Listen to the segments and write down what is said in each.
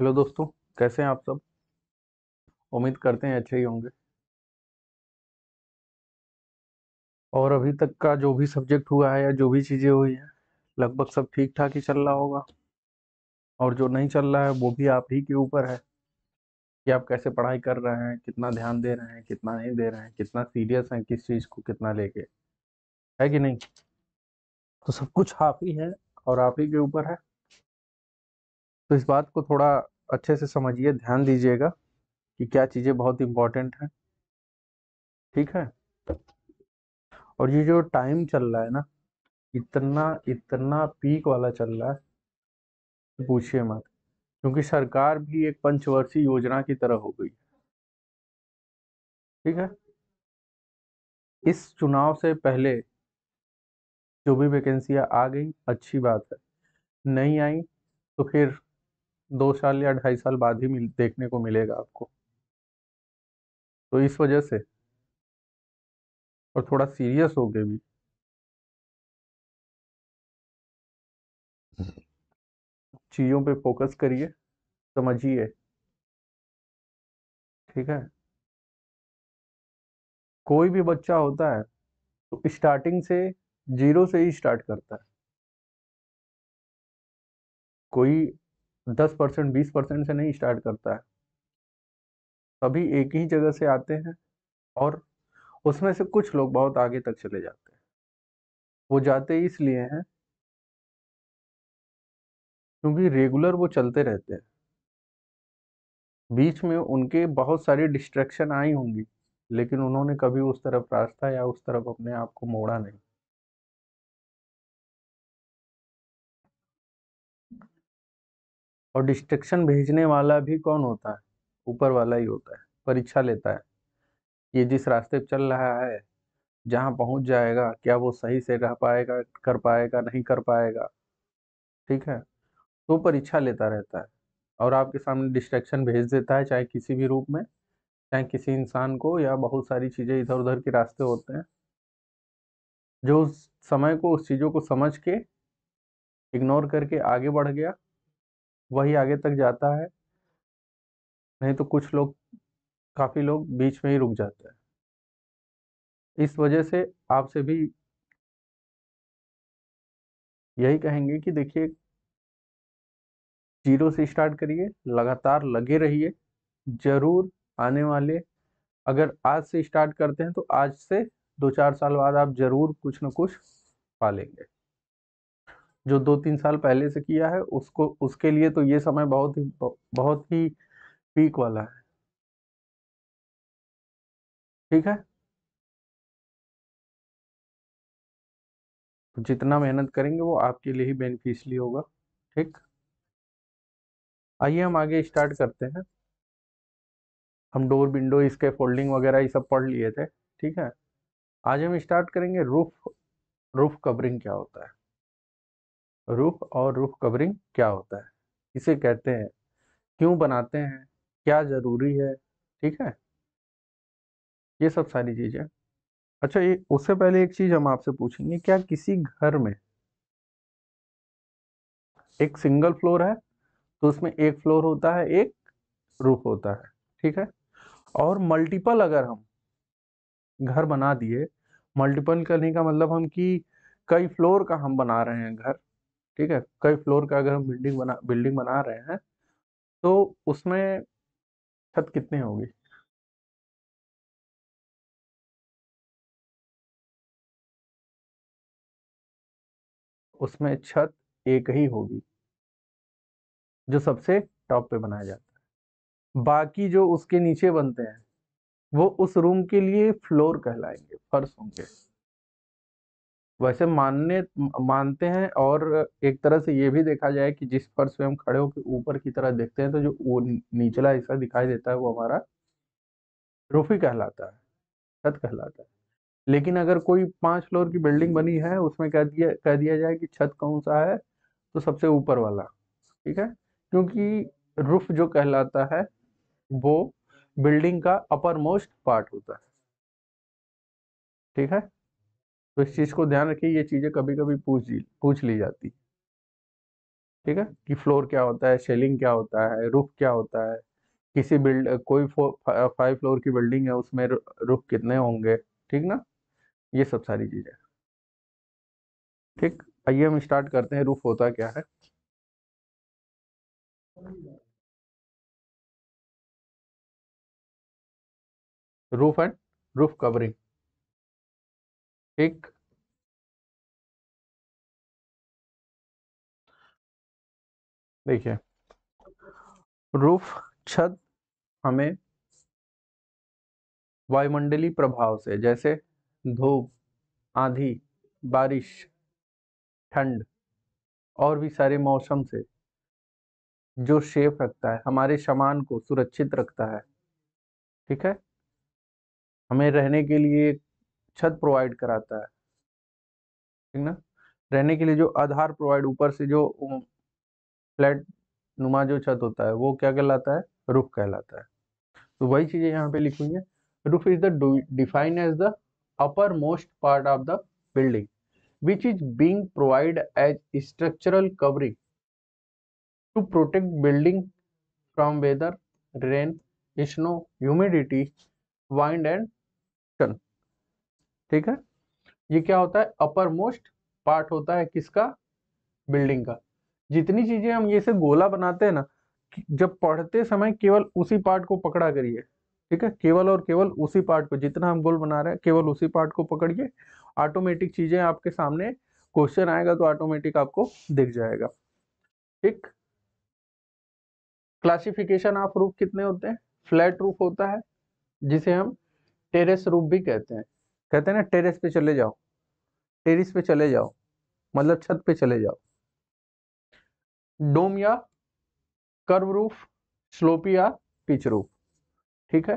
Hello दोस्तों, कैसे हैं आप सब। उम्मीद करते हैं अच्छे ही होंगे। और अभी तक का जो भी सब्जेक्ट हुआ है या जो भी चीज़ें हुई हैं, लगभग सब ठीक ठाक ही चल रहा होगा। और जो नहीं चल रहा है वो भी आप ही के ऊपर है कि आप कैसे पढ़ाई कर रहे हैं, कितना ध्यान दे रहे हैं, कितना नहीं दे रहे हैं, कितना सीरियस हैं किस चीज़ को कितना लेके, है कि नहीं। तो सब कुछ आप ही है और आप ही के ऊपर है। तो इस बात को थोड़ा अच्छे से समझिए, ध्यान दीजिएगा कि क्या चीज़ें बहुत इंपॉर्टेंट हैं। ठीक है। और ये जो टाइम चल रहा है ना, इतना इतना पीक वाला चल रहा है, पूछिए मत। क्योंकि सरकार भी एक पंचवर्षीय योजना की तरह हो गई। ठीक है। इस चुनाव से पहले जो भी वैकेंसियां आ गई अच्छी बात है, नहीं आई तो फिर 2 साल या 2.5 साल बाद ही देखने को मिलेगा आपको। तो इस वजह से और थोड़ा सीरियस हो गए भी, चीज़ों पे फोकस करिए, समझिए। ठीक है। कोई भी बच्चा होता है तो स्टार्टिंग से जीरो से ही स्टार्ट करता है। कोई 10% 20% से नहीं स्टार्ट करता है। सभी एक ही जगह से आते हैं और उसमें से कुछ लोग बहुत आगे तक चले जाते हैं। वो जाते इसलिए हैं क्योंकि रेगुलर वो चलते रहते हैं। बीच में उनके बहुत सारी डिस्ट्रैक्शन आई होंगी, लेकिन उन्होंने कभी उस तरफ रास्ता या उस तरफ अपने आप को मोड़ा नहीं। और डिस्ट्रैक्शन भेजने वाला भी कौन होता है? ऊपर वाला ही होता है। परीक्षा लेता है ये जिस रास्ते पे चल रहा है, जहाँ पहुंच जाएगा क्या वो सही से रह पाएगा, कर पाएगा, नहीं कर पाएगा। ठीक है। तो परीक्षा लेता रहता है और आपके सामने डिस्ट्रैक्शन भेज देता है, चाहे किसी भी रूप में, चाहे किसी इंसान को, या बहुत सारी चीजें इधर उधर के रास्ते होते हैं। जो उस समय को उस चीजों को समझ के इग्नोर करके आगे बढ़ गया, वही आगे तक जाता है। नहीं तो कुछ लोग, काफी लोग बीच में ही रुक जाते हैं। इस वजह से आपसे भी यही कहेंगे कि देखिए, जीरो से स्टार्ट करिए, लगातार लगे रहिए। जरूर आने वाले, अगर आज से स्टार्ट करते हैं तो आज से 2-4 साल बाद आप जरूर कुछ न कुछ पालेंगे। जो 2-3 साल पहले से किया है उसको, उसके लिए तो ये समय बहुत ही पीक वाला है। ठीक है। तो जितना मेहनत करेंगे वो आपके लिए ही बेनिफिशियली होगा। ठीक। आइए हम आगे स्टार्ट करते हैं। हम डोर विंडो इसके फोल्डिंग वगैरह ये सब पढ़ लिए थे। ठीक है। आज हम स्टार्ट करेंगे रूफ। रूफ कवरिंग क्या होता है, रूफ और रूफ कवरिंग क्या होता है, इसे कहते हैं, क्यों बनाते हैं, क्या जरूरी है। ठीक है। ये सब सारी चीजें। अच्छा, ये उससे पहले एक चीज हम आपसे पूछेंगे, क्या किसी घर में एक सिंगल फ्लोर है तो उसमें एक फ्लोर होता है, एक रूफ होता है। ठीक है। और मल्टीपल अगर हम घर बना दिए, मल्टीपल करने का मतलब हम कि कई फ्लोर का हम बना रहे हैं घर। ठीक है। कई फ्लोर का अगर हम बिल्डिंग बना रहे हैं तो उसमें छत कितनी होगी? उसमें छत एक ही होगी, जो सबसे टॉप पे बनाया जाता है। बाकी जो उसके नीचे बनते हैं वो उस रूम के लिए फ्लोर कहलाएंगे, फर्श होंगे। वैसे मानते हैं, और एक तरह से ये भी देखा जाए कि जिस फर्श पे हम खड़े होकर ऊपर की तरह देखते हैं तो जो वो निचला हिस्सा दिखाई देता है वो हमारा रूफ ही कहलाता है, छत कहलाता है। लेकिन अगर कोई 5 फ्लोर की बिल्डिंग बनी है, उसमें कह दिया जाए कि छत कौन सा है, तो सबसे ऊपर वाला। ठीक है। क्योंकि रूफ जो कहलाता है वो बिल्डिंग का अपर मोस्ट पार्ट होता है। ठीक है। तो इस चीज को ध्यान रखिए, ये चीजें कभी कभी पूछ ली जाती। ठीक है, कि फ्लोर क्या होता है, शेलिंग क्या होता है, रूफ क्या होता है, किसी बिल्ड कोई 5 फ्लोर की बिल्डिंग है उसमें रूफ कितने होंगे, ठीक ना, ये सब सारी चीजें। ठीक, आइए हम स्टार्ट करते हैं, रूफ होता क्या है। Roof and roof covering. ठीक, देखिए, रूफ छत हमें वायुमंडलीय प्रभाव से, जैसे धूप, आंधी, बारिश, ठंड और भी सारे मौसम से जो शेप रखता है, हमारे सामान को सुरक्षित रखता है। ठीक है, हमें रहने के लिए छत प्रोवाइड कराता है, ठीक ना, रहने के लिए जो आधार प्रोवाइड, ऊपर से जो फ्लैट नुमा जो छत होता है वो क्या कहलाता है, रूफ कहलाता है। तो वही चीजें यहाँ पे लिखी हुई है। Roof is the defined as the upper most part of the building which is being provided as structural covering to protect building from weather, rain, snow, humidity, wind and sun। ठीक है, ये क्या होता है, अपर मोस्ट पार्ट होता है किसका, building का। जितनी चीजें हम ये से गोला बनाते हैं ना, जब पढ़ते समय केवल उसी पार्ट को पकड़ा करिए। ठीक है, केवल और केवल उसी पार्ट को, जितना हम गोल बना रहे हैं केवल उसी पार्ट को पकड़िए, ऑटोमेटिक चीजें आपके सामने, क्वेश्चन आएगा तो ऑटोमेटिक आपको दिख जाएगा। ठीक, क्लासिफिकेशन ऑफ रूफ कितने होते हैं, फ्लैट रूफ होता है जिसे हम टेरेस रूफ भी कहते हैं ना, टेरेस पे चले जाओ, टेरिस पे चले जाओ, मतलब छत पे चले जाओ। डोम या कर्व रूफ, स्लोपी या पिच रूफ। ठीक है,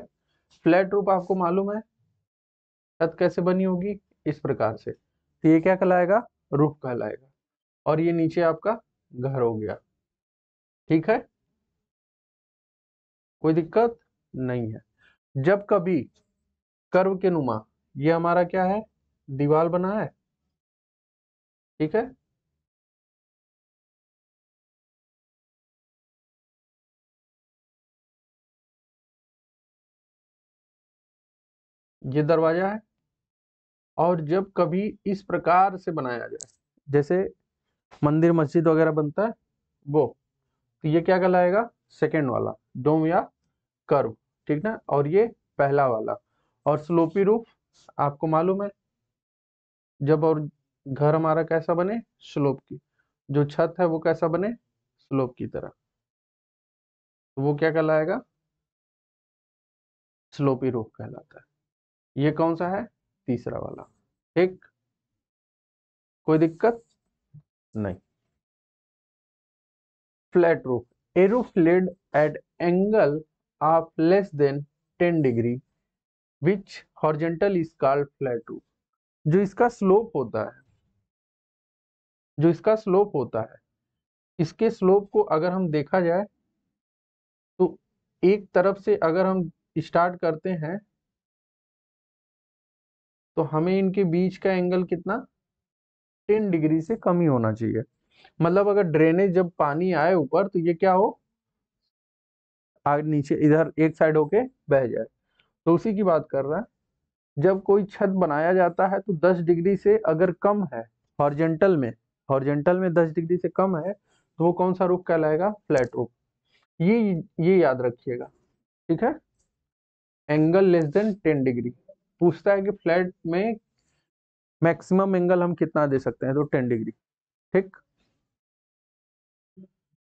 फ्लैट रूफ आपको मालूम है छत कैसे बनी होगी, इस प्रकार से, तो ये क्या कहलाएगा, रूफ कहलाएगा। और ये नीचे आपका घर हो गया। ठीक है, कोई दिक्कत नहीं है। जब कभी कर्व के नुमा, ये हमारा क्या है, दीवार बना है। ठीक है, ये दरवाजा है। और जब कभी इस प्रकार से बनाया जाए, जैसे मंदिर मस्जिद वगैरह बनता है वो, तो ये क्या कहलाएगा, सेकंड वाला, डोम या कर्व। ठीक ना, और ये पहला वाला। और स्लोपी रूफ आपको मालूम है, जब और घर हमारा कैसा बने, स्लोप की, जो छत है वो कैसा बने, स्लोप की तरह, तो वो क्या कहलाएगा, स्लोपी रूफ कहलाता है। ये कौन सा है, तीसरा वाला। ठीक, कोई दिक्कत नहीं। Flat roof, A roof laid at angle of less than 10 degree which horizontal is called flat roof। जो इसका स्लोप होता है, जो इसका स्लोप होता है, इसके स्लोप को अगर हम देखा जाए तो एक तरफ से अगर हम स्टार्ट करते हैं तो हमें इनके बीच का एंगल कितना, 10 डिग्री से कम ही होना चाहिए। मतलब अगर ड्रेनेज जब पानी आए ऊपर तो ये क्या हो, आगे नीचे इधर एक साइड होके बह जाए, तो उसी की बात कर रहा है। जब कोई छत बनाया जाता है तो 10 डिग्री से अगर कम है, हॉरिजेंटल में, हॉरिजेंटल में 10 डिग्री से कम है, तो वो कौन सा रूफ कहलाएगा, फ्लैट रूफ। ये ये याद रखिएगा। ठीक है, एंगल लेस देन 10 डिग्री, पूछता है कि फ्लैट में मैक्सिमम एंगल हम कितना दे सकते हैं, तो 10 डिग्री। ठीक,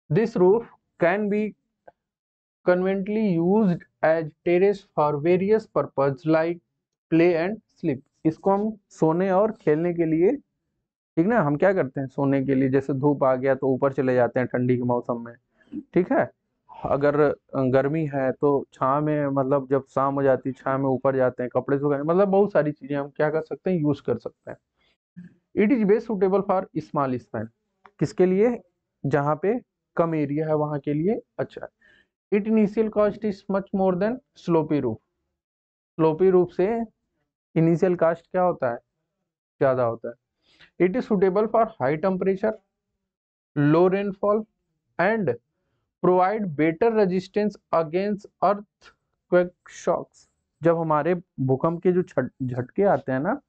this roof can be conveniently used as terrace for various purpose like play and sleep। इसको हम सोने और खेलने के लिए, ठीक ना, हम क्या करते हैं सोने के लिए, जैसे धूप आ गया तो ऊपर चले जाते हैं ठंडी के मौसम में। ठीक है, अगर गर्मी है तो छाव में, मतलब जब शाम हो जाती है छाव में ऊपर जाते हैं कपड़े सुखाने, मतलब बहुत सारी चीजें हम क्या कर सकते हैं, यूज कर सकते हैं। It is best suitable for small span, किसके लिए, जहाँ पे कम एरिया है वहां के लिए अच्छा है। It initial cost is much more than slopy roof, slopy roof से इनिशियल कॉस्ट क्या होता है, ज्यादा होता है। It is suitable for high temperature, low rainfall and provide better resistance against earthquake shocks. जब हमारे भूकंप के जो झटके आते हैं ना,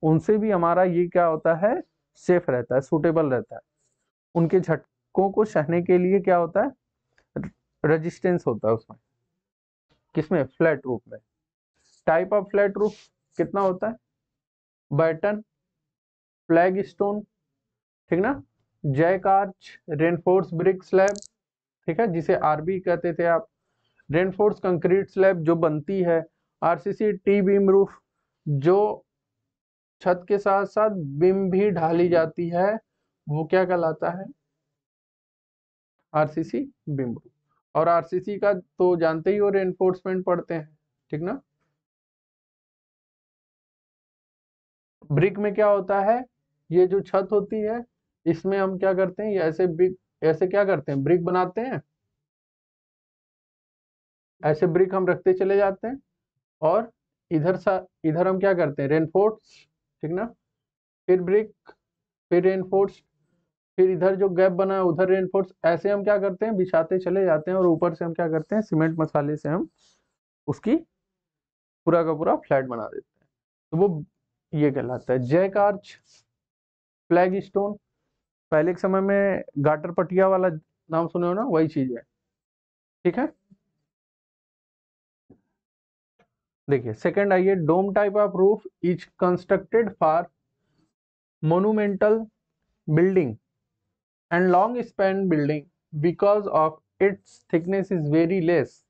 उनसे भी हमारा ये क्या होता है, सेफ रहता है, सूटेबल रहता है। उनके झटकों को सहने के लिए क्या होता है, रेजिस्टेंस होता है उसमें। किसमें? फ्लैट रूफ में। टाइप ऑफ फ्लैट रूफ कितना होता है? बैटन, फ्लैग स्टोन, ठीक ना, jack arch, reinforce brick slab, ठीक है, जिसे आरबी कहते थे आप, रेनफोर्स कंक्रीट स्लैब जो बनती है, आरसीसी टी बीम रूफ जो छत के साथ साथ बीम भी ढाली जाती है, वो क्या कहलाता है? RCC beam roof. और आरसीसी का तो जानते ही हो, रेनफोर्समेंट पढ़ते हैं, ठीक ना। ब्रिक में क्या होता है, ये जो छत होती है इसमें हम क्या करते हैं, ये ऐसे ब्रिक, ऐसे क्या करते हैं, ब्रिक बनाते हैं, ऐसे ब्रिक हम रखते चले जाते हैं, और इधर हम क्या करते हैं, रेनफोर्स, ठीक ना, फिर ब्रिक, फिर रेनफोर्स, फिर इधर जो गैप बना है उधर रेनफोर्स, ऐसे हम क्या करते हैं, बिछाते चले जाते हैं, और ऊपर से हम क्या करते हैं, सीमेंट मसाले से हम उसकी पूरा का पूरा फ्लैट बना देते हैं। तो वो ये कहलाता है जैक आर्च, फ्लैग स्टोन। पहले के समय में गाटर पटिया वाला नाम सुने हो ना, वही चीज है, ठीक है। देखिए सेकंड आइए, dome type of roof is constructed for monumental building and long span building because of its thickness is very less,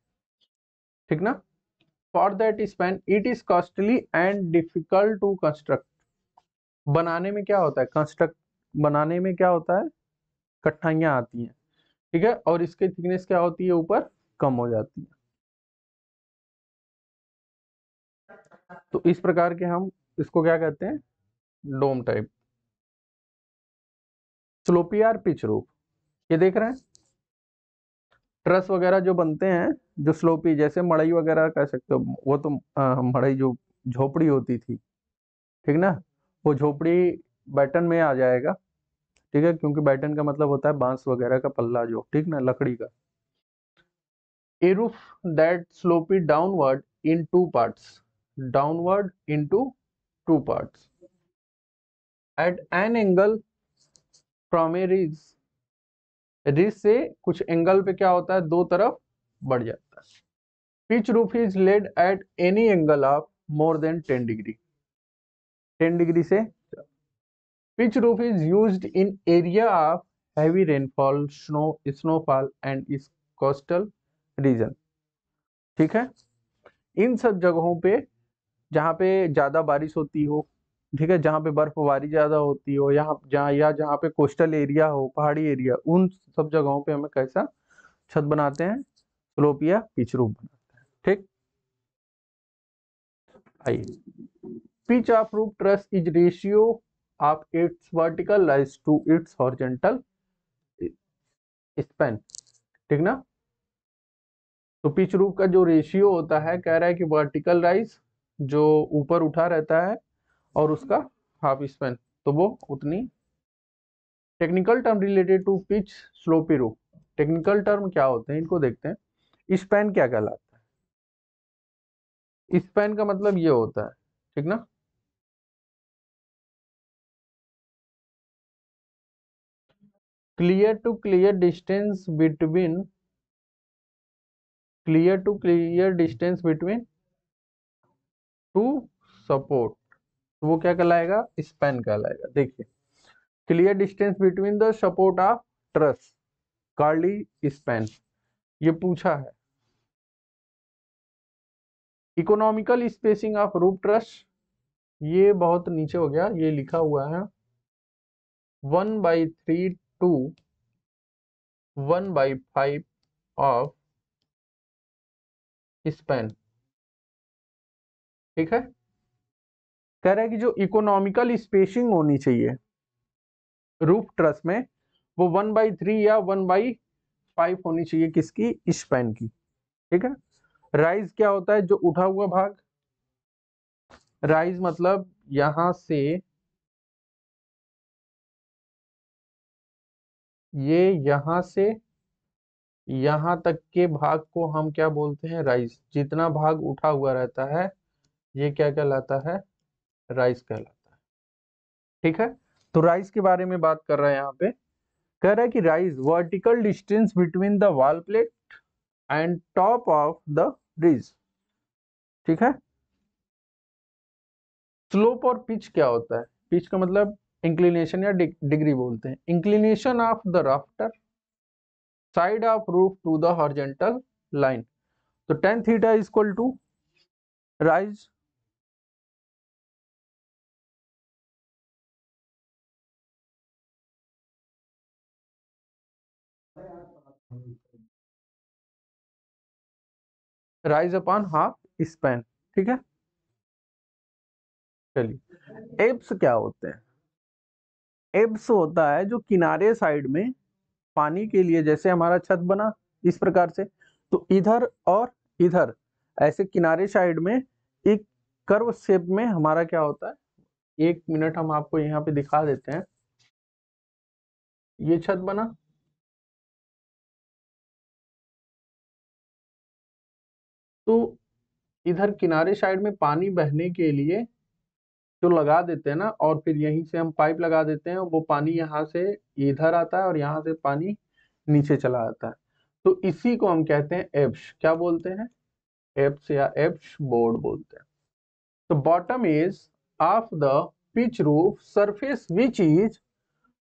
ठीक ना। For that span it is costly and difficult to construct. बनाने में क्या होता है, construct बनाने में क्या होता है, कठिनाइयां आती हैं, ठीक है, और इसकी थिकनेस क्या होती है, ऊपर कम हो जाती है। तो इस प्रकार के हम इसको क्या कहते हैं, dome type. Slopy or pitch roof, ये देख रहे हैं, ट्रस वगैरह जो बनते हैं, जो स्लोपी, जैसे मड़ई वगैरह कह सकते हो, वो तो मड़ई जो झोपड़ी होती थी, ठीक ना, वो झोपड़ी बैटन में आ जाएगा, ठीक है, क्योंकि बैटन का मतलब होता है बांस वगैरह का पल्ला जो, ठीक ना, लकड़ी का। A roof that sloped downward in two parts, downward into two parts, at an angle from a ridge, ridge से कुछ एंगल पे क्या होता है, दो तरफ बढ़ जाता है। Pitch roof is laid at any angle of more than 10 degree, 10 degree से। Pitch roof is used in area of heavy rainfall, snowfall and is coastal region, ठीक है। इन सब जगहों पे जहाँ पे ज्यादा बारिश होती हो, ठीक है, जहाँ पे बर्फबारी ज्यादा होती हो, यहाँ जहाँ या जहाँ पे कोस्टल एरिया हो, पहाड़ी एरिया, उन सब जगहों पे हमें कैसा छत बनाते हैं, स्लोप या पिच रूफ बनाते हैं, ठीक। आइए, pitch of roof truss is ratio of its vertical rise to its horizontal span, ठीक ना। तो पिच रूफ का जो रेशियो होता है, कह रहा है कि वर्टिकल राइज जो ऊपर उठा रहता है, और उसका हाफ स्पैन, तो वो उतनी। Technical term related to pitch slopy roof, technical term क्या होते हैं, इनको देखते हैं। स्पैन क्या कहलाता है? स्पैन का मतलब ये होता है, ठीक ना, clear to clear distance between, clear to clear distance between two support, तो वो क्या कहलाएगा, स्पैन कहलाएगा। देखिए, clear distance between the support of truss, called span, ये पूछा है। Economical spacing of roof truss, ये बहुत नीचे हो गया, ये लिखा हुआ है 1/3 टू 1/5 ऑफ स्पैन, ठीक है। कह रहा है कि जो इकोनॉमिकल स्पेसिंग होनी चाहिए रूफ ट्रस में, वो 1/3 या 1/5 होनी चाहिए, किसकी, स्पैन की, ठीक है। राइज क्या होता है, जो उठा हुआ भाग, राइज मतलब यहां से ये यहां से यहां तक के भाग को हम क्या बोलते हैं, राइज। जितना भाग उठा हुआ रहता है ये क्या कहलाता है, राइज कहलाता है। ठीक है, तो राइज के बारे में बात कर रहे हैं यहाँ पे। कह रहा है कि rise vertical distance between the wall plate and top of the ridge. ठीक है, स्लोप और पिच क्या होता है, पिच का मतलब इंक्लिनेशन या डिग्री बोलते हैं। Inclination of the rafter side of roof to the horizontal line. तो tan theta is equal to rise rise upon half span. ठीक है, चलिए एब्स क्या होते हैं। एब्स होता है जो किनारे साइड में पानी के लिए, जैसे हमारा छत बना इस प्रकार से, तो इधर और इधर ऐसे किनारे साइड में एक कर्व शेप में हमारा क्या होता है। एक मिनट हम आपको यहाँ पे दिखा देते हैं। ये छत बना, तो इधर किनारे साइड में पानी बहने के लिए जो लगा देते हैं ना, और फिर यहीं से हम पाइप लगा देते हैं, वो पानी यहाँ से इधर आता है और यहाँ से पानी नीचे चला जाता है। तो इसी को हम कहते हैं एब्स। क्या बोलते हैं, एब्स या एब्स बोर्ड बोलते हैं। तो bottom is of the pitch roof surface which is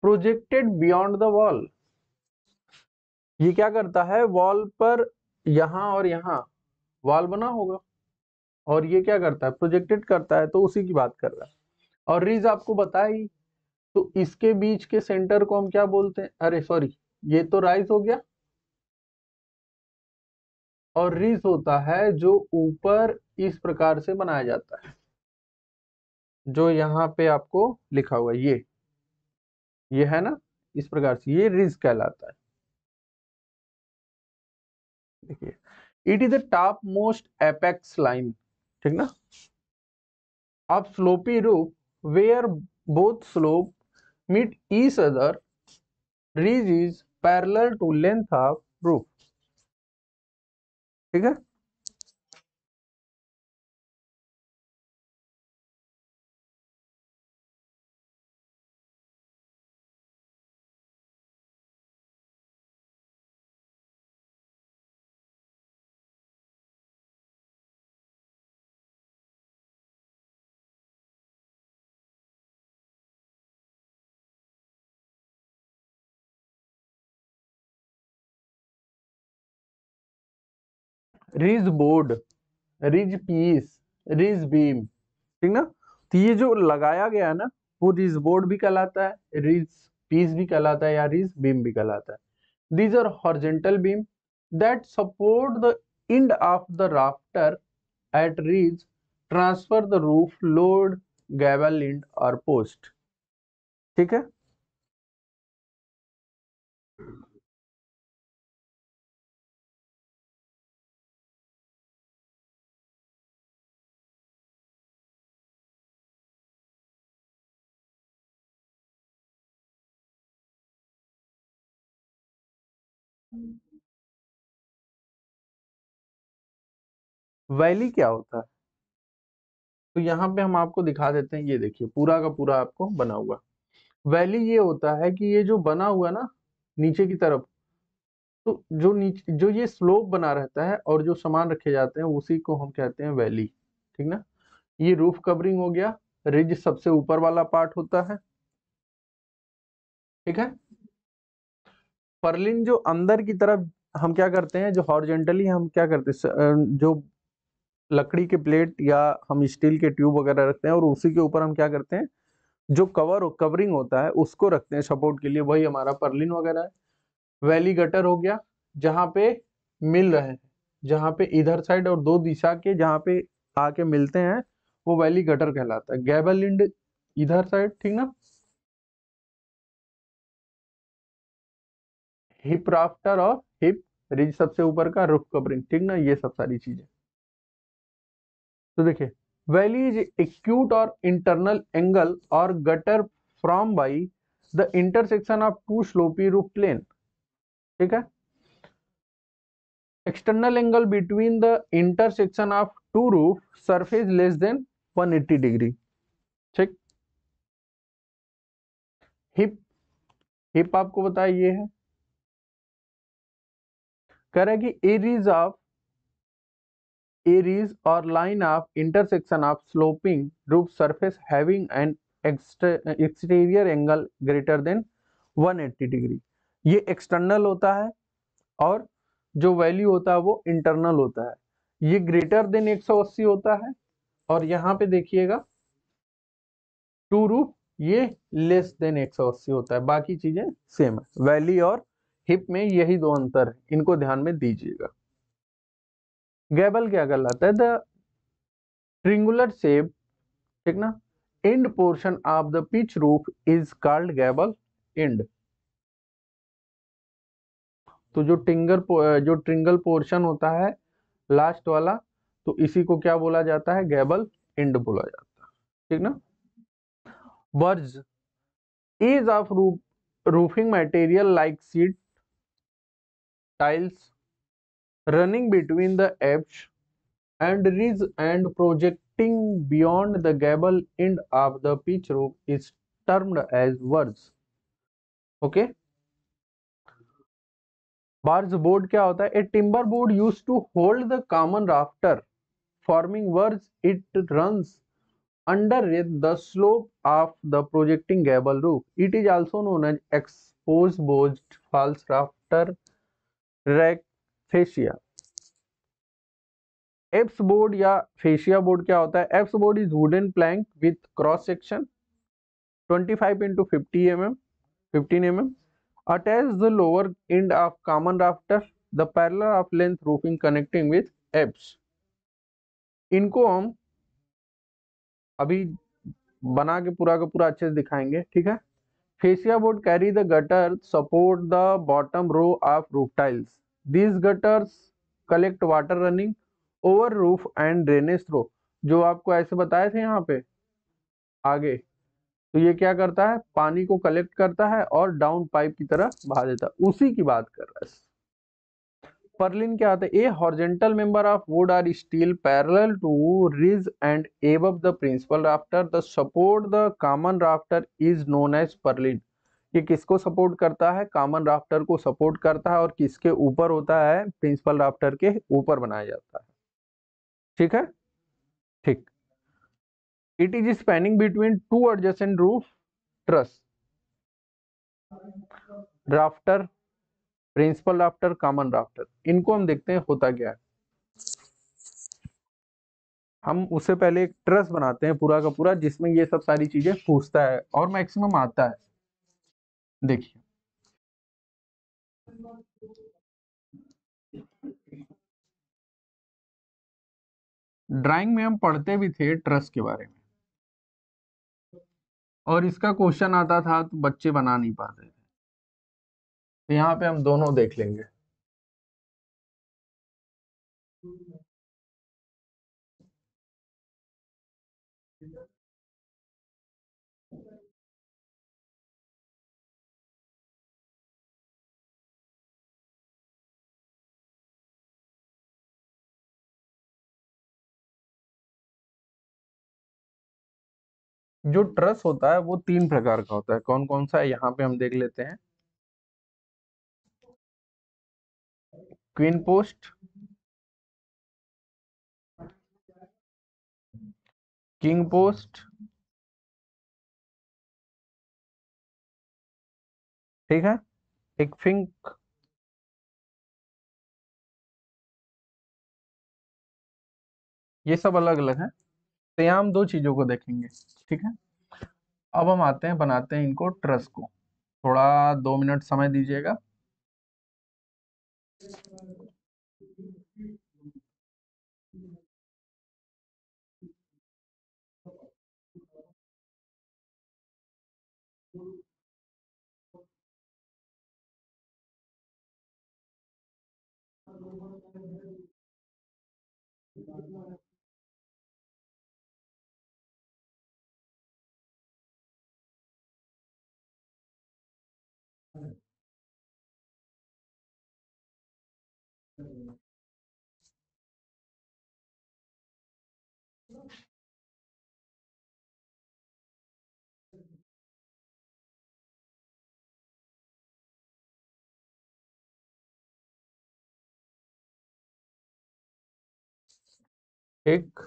projected beyond the wall. ये क्या करता है, वॉल पर यहाँ और यहाँ वॉल बना होगा, और ये क्या करता है, प्रोजेक्टेड करता है, तो उसी की बात कर रहा है। और रिज आपको बताई, तो इसके बीच के सेंटर को हम क्या बोलते हैं, अरे सॉरी, ये तो राइज हो गया। और रिज होता है जो ऊपर इस प्रकार से बनाया जाता है, जो यहाँ पे आपको लिखा हुआ है, ये है ना, इस प्रकार से ये रिज कहलाता है। देखिए, it is the top most apex line, ठीक ना, of slopy roof where both slope meet each other. Ridge is parallel to length of roof. ठीक है, ridge board, ridge piece, ridge beam, ठीक ना। तो ये जो लगाया गया है ना, वो रिज बोर्ड भी कहलाता है, रिज पीस भी कहलाता है, या रिज बीम भी कहलाता है। These are horizontal beam that support the end of the rafter at ridge, transfer the roof load, gable end or post। ठीक है, वैली क्या होता है, तो यहाँ पे हम आपको दिखा देते हैं। ये देखिए पूरा का पूरा आपको बना हुआ वैली। ये होता है कि ये जो बना हुआ ना नीचे की तरफ, तो जो नीचे जो ये स्लोप बना रहता है और जो सामान रखे जाते हैं उसी को हम कहते हैं वैली। ठीक ना, ये रूफ कवरिंग हो गया, रिज सबसे ऊपर वाला पार्ट होता है। ठीक है, पर्लिन जो अंदर की तरफ हम क्या करते हैं, जो हॉरिजॉन्टली हम क्या करते हैं, जो लकड़ी के प्लेट या हम स्टील के ट्यूब वगैरह रखते हैं और उसी के ऊपर हम क्या करते हैं, जो कवरिंग होता है उसको रखते हैं सपोर्ट के लिए, वही हमारा पर्लिन वगैरह है। वैली गटर हो गया, जहाँ पे मिल रहे हैं, जहाँ पे इधर साइड और दो दिशा के जहाँ पे आके मिलते हैं, वो वैली गटर कहलाता है। गैबल इंड इधर साइड, ठीक ना। हिप राफ्टर और हिप रिज सबसे ऊपर का रूफ कवरिंग, ठीक ना, ये सब सारी चीजें। तो देखिए, वैली इज एक्यूट और इंटरनल एंगल और gutter from by the intersection of two slopy roof plane, ठीक है। External angle between the intersection of two roof surface less than 180 degree, ठीक। हिप, हिप आपको पता है ये है, कह रहा है कि एरीज और line of intersection of sloping roof surface having an exterior angle greater than 180 degree, ये एक्सटर्नल होता है और जो वैल्यू होता है वो इंटरनल होता है। ये ग्रेटर देन 180 होता है और यहाँ पे देखिएगा टू रूफ ये लेस देन 180 होता है, बाकी चीजें सेम है। वैली और हिप में यही दो अंतर है, इनको ध्यान में दीजिएगा। गैबल क्या कहलाता है? द ट्रिंगुलर शेप, ठीक ना, end portion of the pitch roof is called gable end. तो जो ट्रिंगल पोर्शन होता है लास्ट वाला, तो इसी को क्या बोला जाता है? गैबल एंड बोला जाता है, ठीक ना। Verge is of roofing material like sheet tiles running between the apse and ridge and projecting beyond the gable end of the pitch roof is termed as verge, okay। barge board क्या होता है? A timber board used to hold the common rafter forming verge. It runs under the slope of the projecting gable roof. It is also known as exposed false rafter rack fascia। Apps board या fascia board क्या होता है? Apps board is wooden plank with cross section 25 into 50 mm 15 mm attach the lower end of common rafter the parallel of length roofing connecting with apps. इनको हम अभी बना के पूरा का पूरा अच्छे से दिखाएंगे, ठीक है। Fascia board carry the gutter support the bottom row of roof tiles. These gutters collect water running over roof and drainage through, जो आपको ऐसे बताए थे यहाँ पे आगे। तो ये क्या करता है? पानी को कलेक्ट करता है और डाउन पाइप की तरह बहा देता है, उसी की बात कर रहा है। पर्लिन क्या आता है? A horizontal member of wood और steel parallel to ridge and above the principal rafter the support the common rafter is known as purlin. ये किसको सपोर्ट करता है? कॉमन राफ्टर को सपोर्ट करता है और किसके ऊपर होता है? प्रिंसिपल राफ्टर के ऊपर बनाया जाता है, ठीक है। ठीक। It is spanning between two adjacent roof truss, rafter, principal rafter, common rafter. इनको हम देखते हैं होता क्या है। हम उससे पहले एक ट्रस बनाते हैं पूरा का पूरा, जिसमें ये सब सारी चीजें पूछता है और मैक्सिमम आता है। देखिए, ड्राइंग में हम पढ़ते भी थे ट्रस के बारे में, और इसका क्वेश्चन आता था तो बच्चे बना नहीं पाते थे। तो यहाँ पे हम दोनों देख लेंगे। जो ट्रस होता है वो तीन प्रकार का होता है। कौन कौन सा है यहाँ पे हम देख लेते हैं। क्वीन पोस्ट, किंग पोस्ट, ठीक है, एक फिंक, ये सब अलग अलग है। तो यहाँ हम दो चीजों को देखेंगे, ठीक है। अब हम आते हैं बनाते हैं इनको ट्रस को। थोड़ा 2 मिनट समय दीजिएगा। एक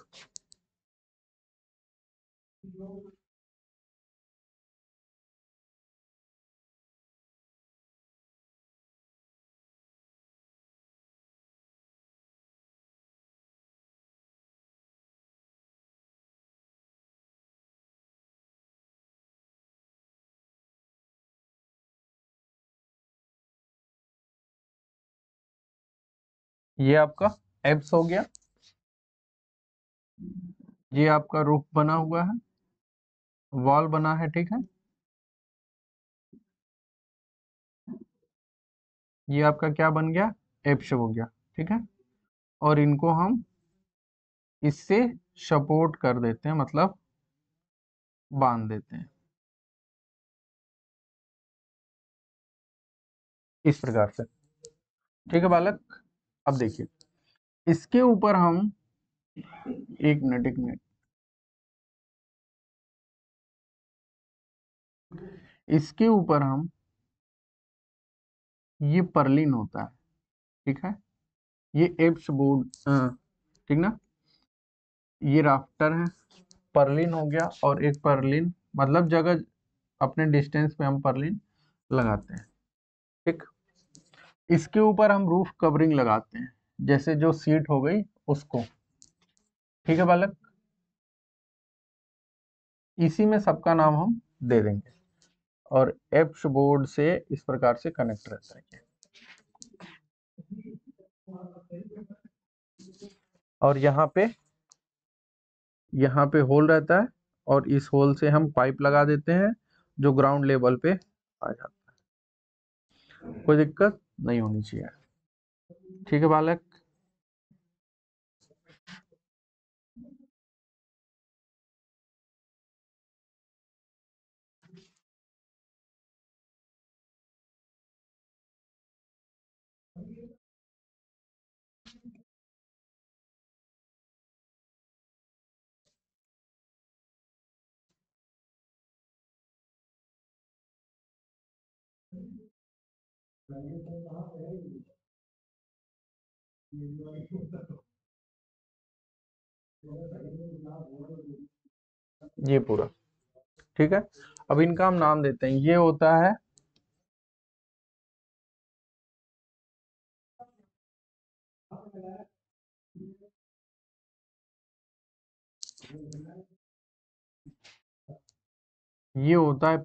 ये आपका एब्स हो गया, ये आपका रूफ बना हुआ है, वॉल बना है, ठीक है। ये आपका क्या बन गया, एब्स हो गया, ठीक है। और इनको हम इससे सपोर्ट कर देते हैं, मतलब बांध देते हैं इस प्रकार से, ठीक है बालक। अब देखिए इसके ऊपर हम, एक मिनट, इसके ऊपर हम, ये पर्लिन होता है, ठीक है। ये एप्स बोर्ड, ठीक ना, ये राफ्टर है, पर्लिन हो गया, और एक पर्लिन मतलब जगह अपने डिस्टेंस पे हम पर्लिन लगाते हैं, ठीक। इसके ऊपर हम रूफ कवरिंग लगाते हैं, जैसे जो सीट हो गई उसको, ठीक है बालक। इसी में सबका नाम हम दे देंगे, और एप्स बोर्ड से इस प्रकार से कनेक्ट रहता है ये। और यहाँ पे होल रहता है, और इस होल से हम पाइप लगा देते हैं जो ग्राउंड लेवल पे आ जाता है, कोई दिक्कत नहीं होनी चाहिए, ठीक है बालक। ये पूरा, ठीक है। अब इनका हम नाम देते हैं, ये होता है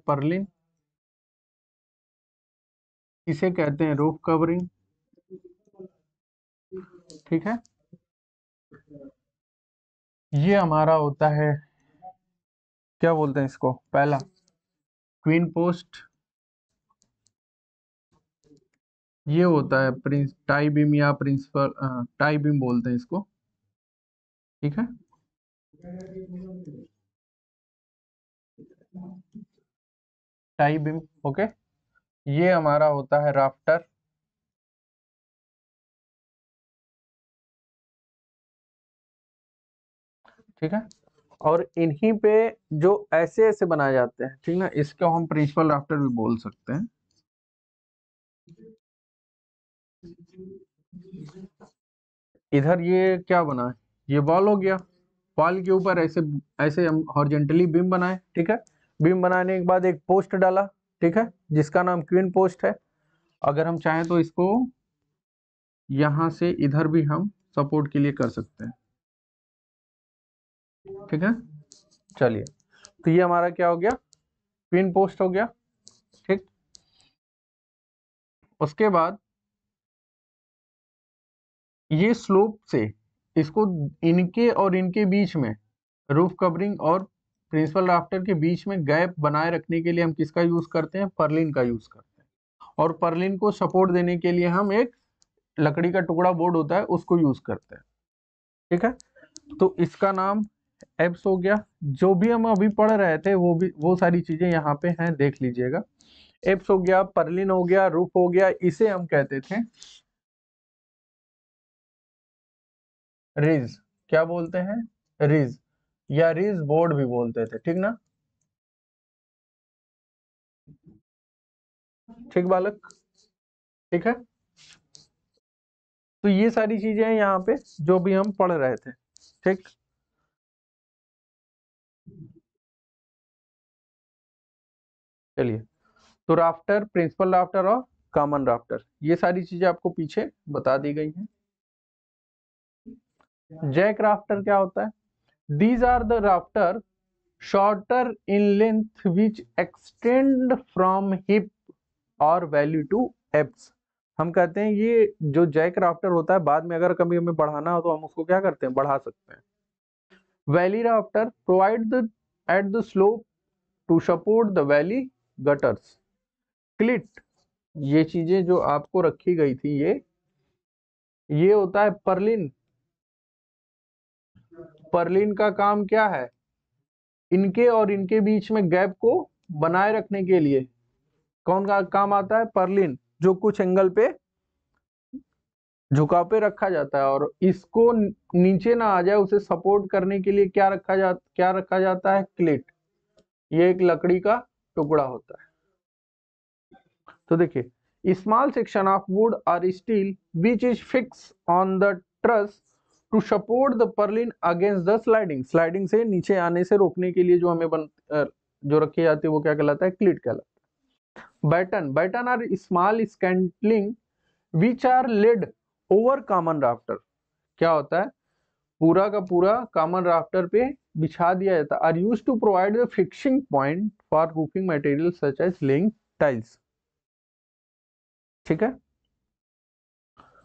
पर्लिन, इसे कहते हैं रूफ कवरिंग, ठीक है। ये हमारा होता है, क्या बोलते हैं इसको, पहला क्वीन पोस्ट, ये होता है प्रिंस टाई बीम या प्रिंसिपल, टाई बीम बोलते हैं इसको, ठीक है। Tie beam, okay. ये हमारा होता है राफ्टर, ठीक है। और इन्हीं पे जो ऐसे ऐसे बनाए जाते हैं, ठीक ना, इसको हम प्रिंसिपल राफ्टर भी बोल सकते हैं। इधर ये क्या बना है, ये वॉल हो गया, वॉल के ऊपर ऐसे ऐसे हम हॉरिजॉन्टली बीम बनाए, ठीक है। बीम बनाने के बाद एक पोस्ट डाला, ठीक है, जिसका नाम क्वीन पोस्ट है। अगर हम चाहें तो इसको यहाँ से इधर भी हम सपोर्ट के लिए कर सकते हैं, ठीक है। चलिए, तो ये हमारा क्या हो गया, क्वीन पोस्ट हो गया, ठीक। उसके बाद ये स्लोप से इसको, इनके और इनके बीच में, रूफ कवरिंग और प्रिंसिपल राफ्टर के बीच में गैप बनाए रखने के लिए हम किसका यूज करते हैं, पर्लिन का यूज करते हैं। और पर्लिन को सपोर्ट देने के लिए हम एक लकड़ी का टुकड़ा बोर्ड होता है उसको यूज करते हैं, ठीक है। तो इसका नाम एब्स हो गया। जो भी हम अभी पढ़ रहे थे वो सारी चीजें यहाँ पे हैं, देख लीजिएगा। एब्स हो गया, पर्लिन हो गया, रूफ हो गया, इसे हम कहते थे रिज, क्या बोलते हैं, रिज, या रिज बोर्ड भी बोलते थे, ठीक ना, ठीक बालक, ठीक है। तो ये सारी चीजें हैं यहाँ पे जो भी हम पढ़ रहे थे, ठीक। चलिए, तो राफ्टर, प्रिंसिपल राफ्टर और कॉमन राफ्टर, ये सारी चीजें आपको पीछे बता दी गई हैं। जैक राफ्टर क्या होता है? These are the rafter shorter in length which extend from hip और वैल्यू टू एप्स। हम कहते हैं ये जो जैक राफ्टर होता है, बाद में अगर कभी हमें बढ़ाना हो तो हम उसको क्या करते हैं, बढ़ा सकते हैं। Valley rafter provide the at the slope to support the valley gutters. Cleat, ये चीजें जो आपको रखी गई थी, ये होता है पर्लिन। पर्लिन का काम क्या है? इनके और इनके बीच में गैप को बनाए रखने के लिए कौन का काम आता है? पर्लिन, जो कुछ एंगल पे झुकाव पे रखा जाता है और इसको नीचे ना आ जाए, उसे सपोर्ट करने के लिए क्या रखा जाता है? क्लिट। ये एक लकड़ी का टुकड़ा होता है। तो देखिए, स्मॉल सेक्शन ऑफ वुड और steel which is fix on the truss to support the purlin against the sliding. Sliding से नीचे आने से रोकने के लिए जो हमें जो रखी जाती है वो क्या कहलाता है? क्लिट कहलाता है। Batten, batten are small scantling which are laid over common rafter. क्या होता है? पूरा का पूरा कॉमन राफ्टर पे बिछा दिया जाता है। Are used to provide the fixing point for roofing material such as laying tiles, ठीक है।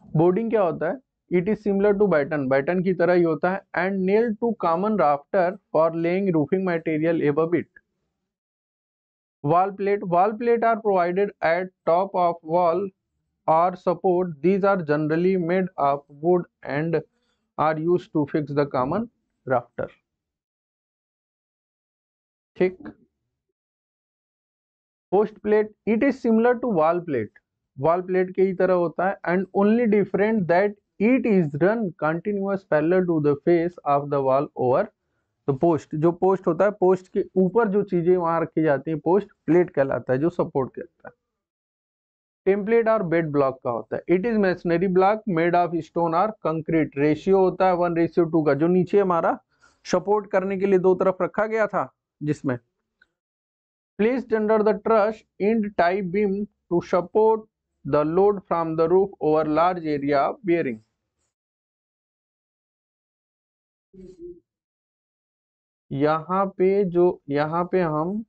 बोर्डिंग क्या होता है? It is similar to batten, batten की तरह ही होता है। And nail to common rafter for laying roofing material above it. Wall plate are provided at top of wall or support. These are generally made of wood and are used to fix the common rafter, ठीक। Post plate, it is similar to wall plate, wall plate के ही तरह होता है। And only different that it is run continuous parallel to the face of the wall over the post. जो post होता है, post के ऊपर जो चीजें वहां रखी जाती है, पोस्ट प्लेट कहलाता है, जो सपोर्ट करता है। टेम्पलेट और बेड ब्लॉक का होता है। It is masonry block made of stone और कंक्रीट। रेशियो होता है 1:2 का, जो नीचे हमारा सपोर्ट करने के लिए दो तरफ रखा गया था, जिसमें placed under the truss end type beam to support the load from the roof over large area of bearing. यहाँ पे हम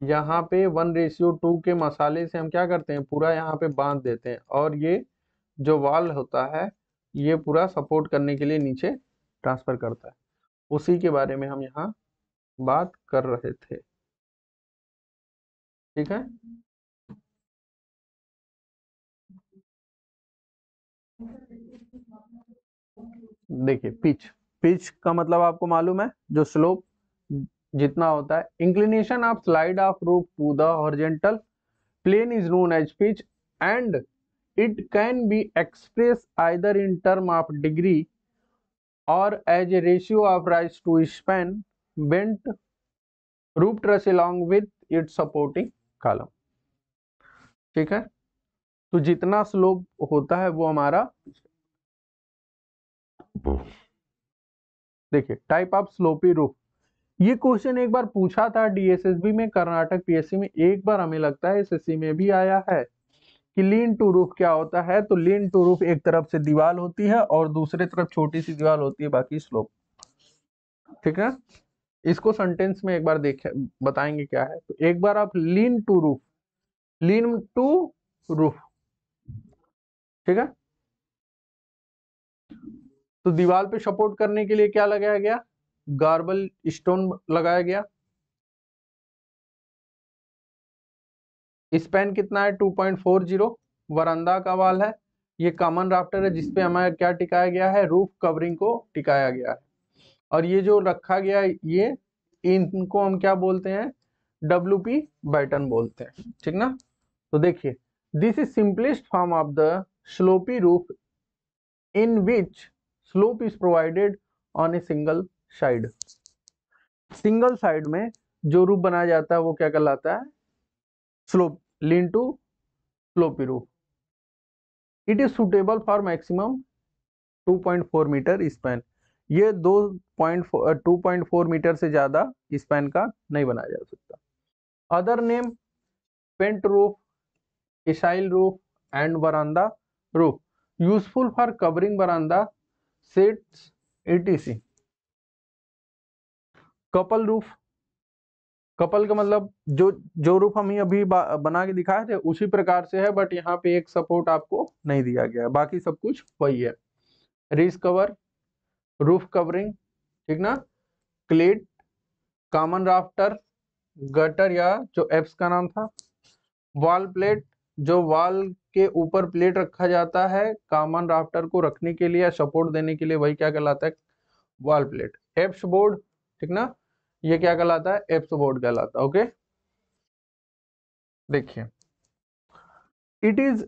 यहाँ पे 1:2 के मसाले से हम क्या करते हैं, पूरा यहाँ पे बांध देते हैं, और ये जो वॉल होता है ये पूरा सपोर्ट करने के लिए नीचे ट्रांसफर करता है। उसी के बारे में हम यहाँ बात कर रहे थे, ठीक है। देखिए, पिच, पिच का मतलब आपको मालूम है, जो स्लोप जितना होता है। Inclination of slide of roof to the horizontal plane is known as pitch and it can be expressed either in term of degree or as a ratio of rise to span bent roof truss along with its supporting column, ठीक है। तो जितना slope होता है वो हमारा, देखिए, type of slopy roof. ये क्वेश्चन एक बार पूछा था डीएसएसबी में, कर्नाटक पीएससी में, एक बार हमें लगता है एसएससी में भी आया है कि लीन टू रूफ क्या होता है। तो लीन टू रूफ एक तरफ से दीवार होती है और दूसरे तरफ छोटी सी दीवार होती है, बाकी स्लोप, ठीक है। इसको सेंटेंस में एक बार देखे बताएंगे क्या है। तो एक बार आप lean to roof, lean to roof, ठीक है। तो दीवार पे सपोर्ट करने के लिए क्या लगाया गया? गार्बल स्टोन लगाया गया। स्पैन कितना है? 2.40। वरांदा का वाल है, ये कॉमन राफ्टर है जिसपे हमारा क्या टिकाया गया है? रूफ कवरिंग को टिकाया गया है। और ये जो रखा गया है, ये इनको हम क्या बोलते हैं? WP बैटन बोलते हैं, ठीक ना। तो देखिए, this is simplest form of the slopy roof in which slope is provided on a single side. Single side में जो रूफ बनाया जाता है वो क्या कहलाता है? Slope, lean to slopy roof. It is suitable for maximum 2.4 metre span. ये 2.4 मीटर से ज्यादा स्पैन का नहीं बनाया जा सकता. Other name pent roof, aisle roof and बरामदा रूफ, यूजफुल फॉर कवरिंग बरामदा sets etc. Couple roof, couple का मतलब जो रूफ हम ही अभी बना के दिखाए थे उसी प्रकार से है, बट यहाँ पे एक सपोर्ट आपको नहीं दिया गया है, बाकी सब कुछ वही है. रिज कवर, रूफ कवरिंग, ठीक ना, क्लेट, कॉमन राफ्टर, गटर या जो एप्स का नाम था, वॉल प्लेट, जो वॉल के ऊपर प्लेट रखा जाता है कॉमन राफ्टर को रखने के लिए या सपोर्ट देने के लिए, वही क्या कहलाता है? Wall plate. एप्स बोर्ड, ठीक ना, ये क्या कहलाता है? एप्स बोर्ड कहलाता है. ओके, देखिए, it is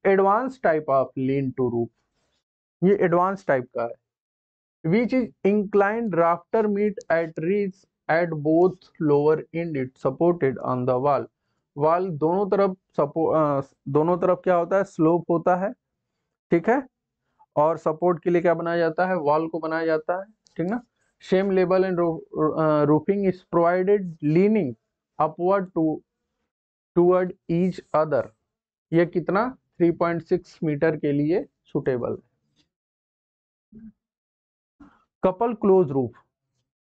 advance type of lean to roof. ये एडवांस टाइप का है. Which is inclined rafter meet at ridge at both lower end, it supported on the wall. Wall दोनों तरफ क्या होता है? स्लोप होता है, ठीक है, और सपोर्ट के लिए क्या बनाया जाता है? वॉल को बनाया जाता है, ठीक ना. Same level and roofing is provided leaning upward toward each other. ये कितना? 3.6 मीटर के लिए सुटेबल है. कपल क्लोज रूफ,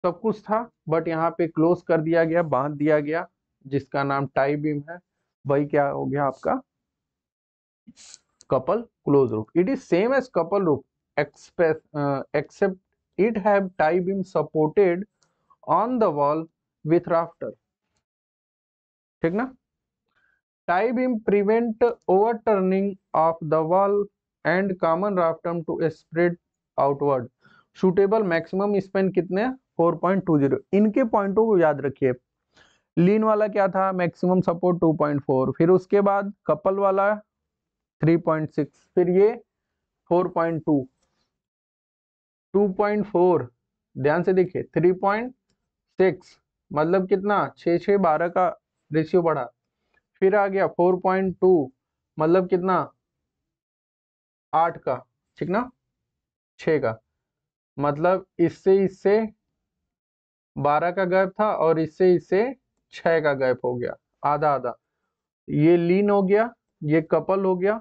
सब कुछ था बट यहाँ पे क्लोज कर दिया गया, बांध दिया गया, जिसका नाम टाई बीम है, वही क्या हो गया आपका? Couple close roof. It is same as couple roof except it have tie beam supported on the wall with rafter, ठीक ना. tie beam prevent overturning of the wall and common rafter to spread outward. suitable maximum span कितने? 4.20. इनके पॉइंटों को याद रखिए. लीन वाला क्या था? मैक्सिमम सपोर्ट 2.4, फिर उसके बाद कपल वाला 3.6, फिर ये 4.2, 2.4, ध्यान से देखिए, 3.6 मतलब कितना? 6-6-12 का रेशियो बढ़ा. फिर आ गया 4.2 मतलब कितना? 8 का, ठीक ना, 6 का, मतलब इससे 12 का गैप था और इससे 6 का गैप हो गया, आधा आधा. ये लीन हो गया, ये कपल हो गया,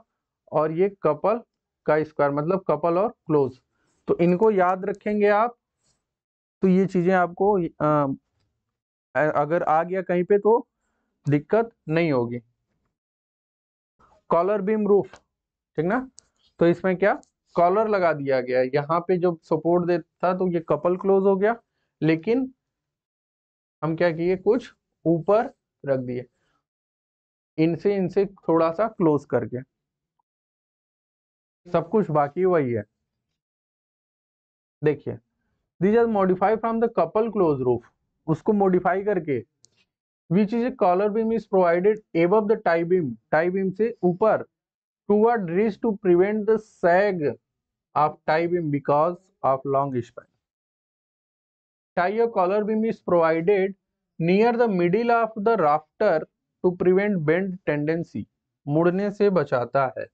और ये कपल का स्क्वायर मतलब कपल और क्लोज. तो इनको याद रखेंगे आप, तो ये चीजें आपको अगर आ गया कहीं पे तो दिक्कत नहीं होगी. कॉलर बीम रूफ, ठीक ना, तो इसमें क्या? कॉलर लगा दिया गया है. यहाँ पे जो सपोर्ट देता तो ये कपल क्लोज हो गया, लेकिन हम क्या किए? कुछ ऊपर रख दिए, इनसे थोड़ा सा क्लोज करके. सब कुछ बाकी वही है. देखिए, this is modified from the couple close roof, उसको मॉडिफाई करके, which is a collar beam is provided above the tie beam, tie beam से ऊपर, toward reach to prevent the sag of tie beam because of long span. Tie or collar beam is provided near the middle of the rafter to prevent bend tendency. मुड़ने से बचाता है.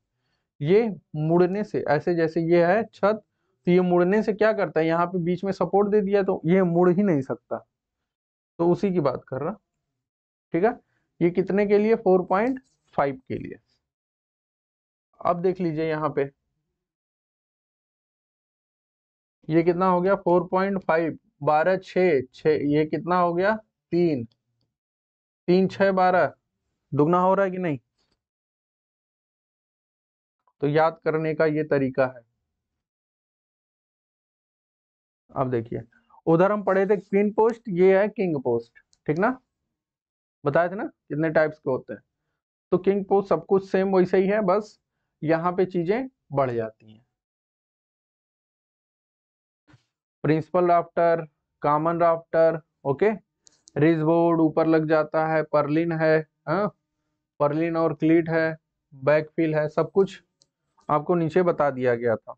ये मुड़ने से, ऐसे जैसे ये है छत, तो ये मुड़ने से क्या करता है? यहाँ पे बीच में सपोर्ट दे दिया तो ये मुड़ ही नहीं सकता, तो उसी की बात कर रहा, ठीक है. ये कितने के लिए? 4.5 के लिए. अब देख लीजिए यहाँ पे, ये कितना हो गया? 4.5, 12 6, ये कितना हो गया? 3, 3 6 12, दुगना हो रहा है कि नहीं? तो याद करने का ये तरीका है. अब देखिए, उधर हम पढ़े थे क्वीन पोस्ट, ये है किंग पोस्ट, ठीक ना, बताए थे ना कितने टाइप्स के होते हैं. तो किंग पोस्ट सब कुछ सेम वैसे ही है, बस यहाँ पे चीजें बढ़ जाती हैं. Principal rafter, common rafter, okay, ridge board ऊपर लग जाता है, पर्लिन है, हाँ, पर्लिन और क्लीट है, बैकफिल है, सब कुछ आपको नीचे बता दिया गया था।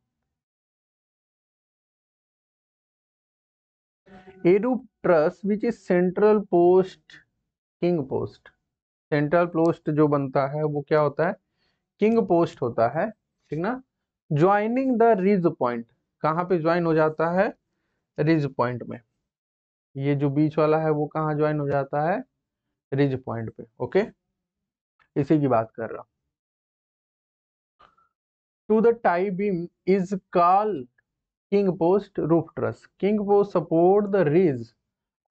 A roof truss which is central post king post, central post जो बनता है वो क्या होता है, किंग पोस्ट होता है, ठीक ना। ज्वाइनिंग द रिज पॉइंट, कहाँ पे ज्वाइन हो जाता है, रिज पॉइंट में। ये जो बीच वाला है वो कहाँ ज्वाइन हो जाता है, रिज पॉइंट पे। ओके, इसी की बात कर रहा हूं। To the tie beam is called king post roof truss. King post support the ridge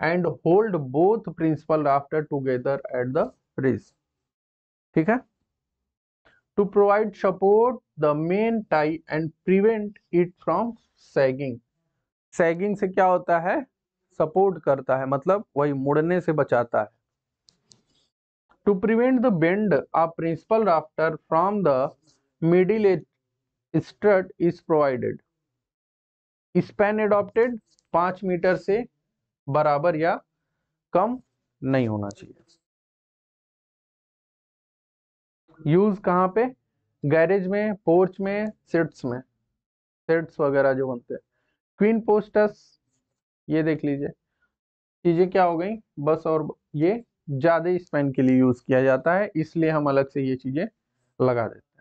and hold both principal rafter together at the ridge, ठीक है। To provide support the main tie and prevent it from sagging. Sagging से क्या होता है, support करता है, मतलब वही मुड़ने से बचाता है। To prevent the bend of principal rafter from the middle strut is provided. Span adopted 5 metre से बराबर या कम नहीं होना चाहिए। यूज कहाँ पे, गैरेज में, पोर्च में, सेट्स वगैरह जो बनते हैं। क्वीन पोस्टस, ये देख लीजिए, चीजें क्या हो गई बस, और ये ज्यादा स्पैन के लिए यूज किया जाता है, इसलिए हम अलग से ये चीजें लगा देते हैं।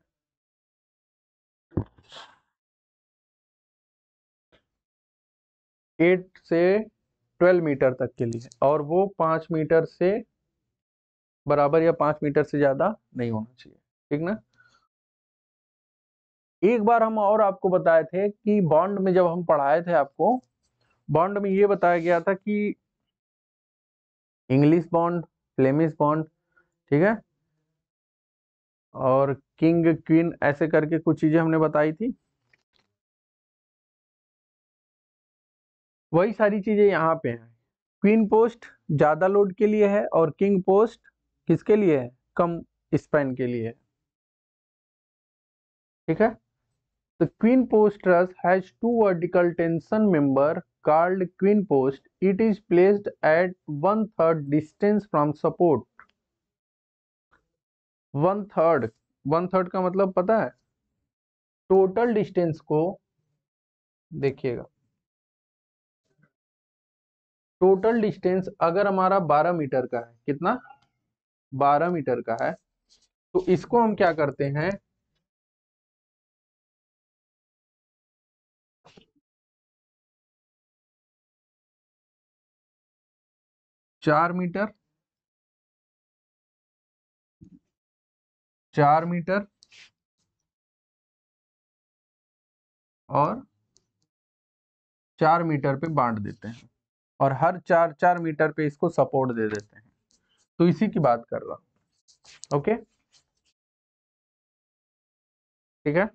8 से 12 मीटर तक के लिए, और वो 5 मीटर से बराबर या 5 मीटर से ज्यादा नहीं होना चाहिए, ठीक ना। एक बार हम और आपको बताए थे कि बॉन्ड में, जब हम पढ़ाए थे आपको, बॉन्ड में ये बताया गया था कि इंग्लिश बॉन्ड, फ्लेमिश बॉन्ड, ठीक है, और किंग क्वीन, ऐसे करके कुछ चीजें हमने बताई थी। वही सारी चीजें यहाँ पे हैं। क्वीन पोस्ट ज्यादा लोड के लिए है, और किंग पोस्ट किसके लिए है, कम स्पैन के लिए है, ठीक है। The queen post truss has two vertical tension member called queen post. It is placed at 1/3 distance from support. 1/3, 1/3 का मतलब पता है, टोटल डिस्टेंस को देखिएगा। टोटल डिस्टेंस अगर हमारा 12 मीटर का है, कितना, 12 मीटर का है, तो इसको हम क्या करते हैं, 4 मीटर, 4 मीटर और 4 मीटर पे बांट देते हैं, और हर 4-4 मीटर पे इसको सपोर्ट दे देते हैं। तो इसी की बात कर रहा हूं। ओके, ठीक है।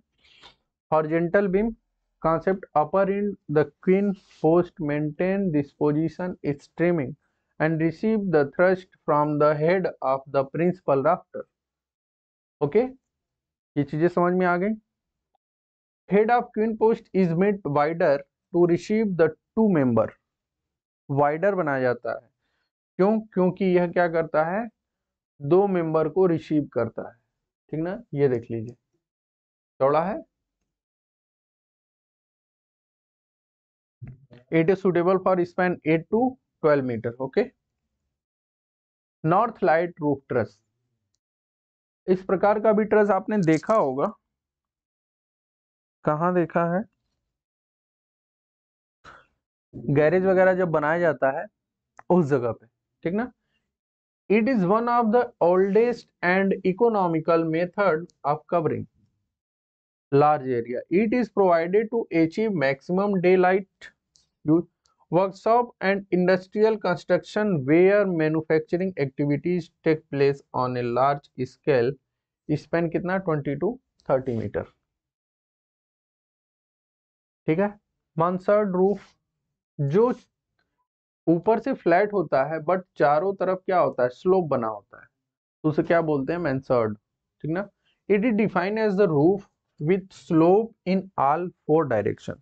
Horizontal beam concept, upper end the queen post maintain this position is streaming and receive the thrust from the head of the principal rafter. Okay, ये चीजें समझ में आ गई। Head of queen post is made wider to receive the two member, wider बनाया जाता है, क्यों, क्योंकि यह क्या करता है, 2 मेंबर को रिसीव करता है, ठीक ना। ये देख लीजिए, चौड़ा है। It is suitable for span 8 to 12 metre. Okay, north light roof truss, इस प्रकार का भी ट्रस आपने देखा होगा, कहाँ देखा है, गैरेज वगैरह जब बनाया जाता है उस जगह पे, ठीक ना। It is one of the oldest and economical method of covering large area. It is provided to achieve maximum daylight use. Workshop and industrial construction where manufacturing activities take place on a large scale. Span कितना, 20 to 30 metre, ठीक है। मांसर्ड roof, जो ऊपर से flat होता है but चारों तरफ क्या होता है, स्लोप बना होता है, तो उसे क्या बोलते हैं, मैंसर्ड, ठीक ना। It is defined as the roof with slope in all 4 direction,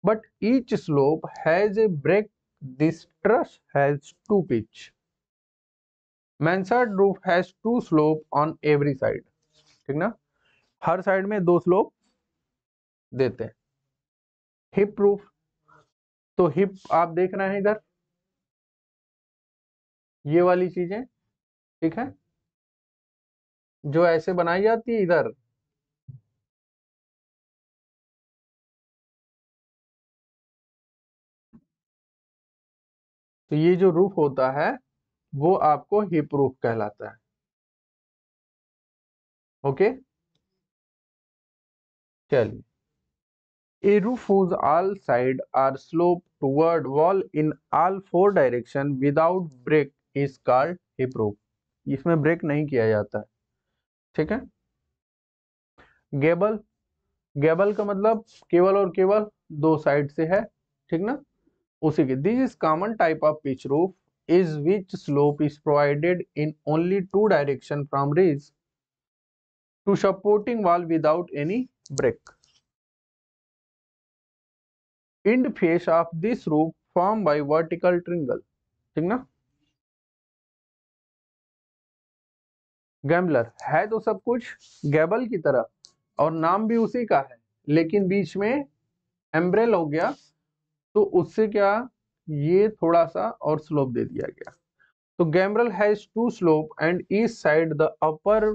but each slope has a break, this truss has 2 pitch. Mansard roof has 2 slope on every side, ठीक ना। हर साइड में 2 स्लोप देते हैं। Hip roof, तो hip आप देख रहे हैं इधर, ये वाली चीजें, ठीक है, जो ऐसे बनाई जाती है इधर, तो ये जो रूफ होता है वो आपको हिप रूफ कहलाता है। ओके, चलिए। A roof whose all sides are sloped toward wall in all 4 direction without break is called hip roof। इसमें ब्रेक नहीं किया जाता है, ठीक है। गेबल, गेबल का मतलब केवल और केवल 2 साइड से है, ठीक ना, उसी के। This is common type of pitch roof is which slope is provided in only 2 direction from ridge to supporting wall without any break। End face of this roof formed by vertical triangle, ठीक ना। Gambler है तो सब कुछ गैबल की तरह और नाम भी उसी का है, लेकिन बीच में एम्ब्रेल हो गया, तो उससे क्या, ये थोड़ा सा और स्लोप दे दिया गया। तो gambrel has 2 slope and each side the upper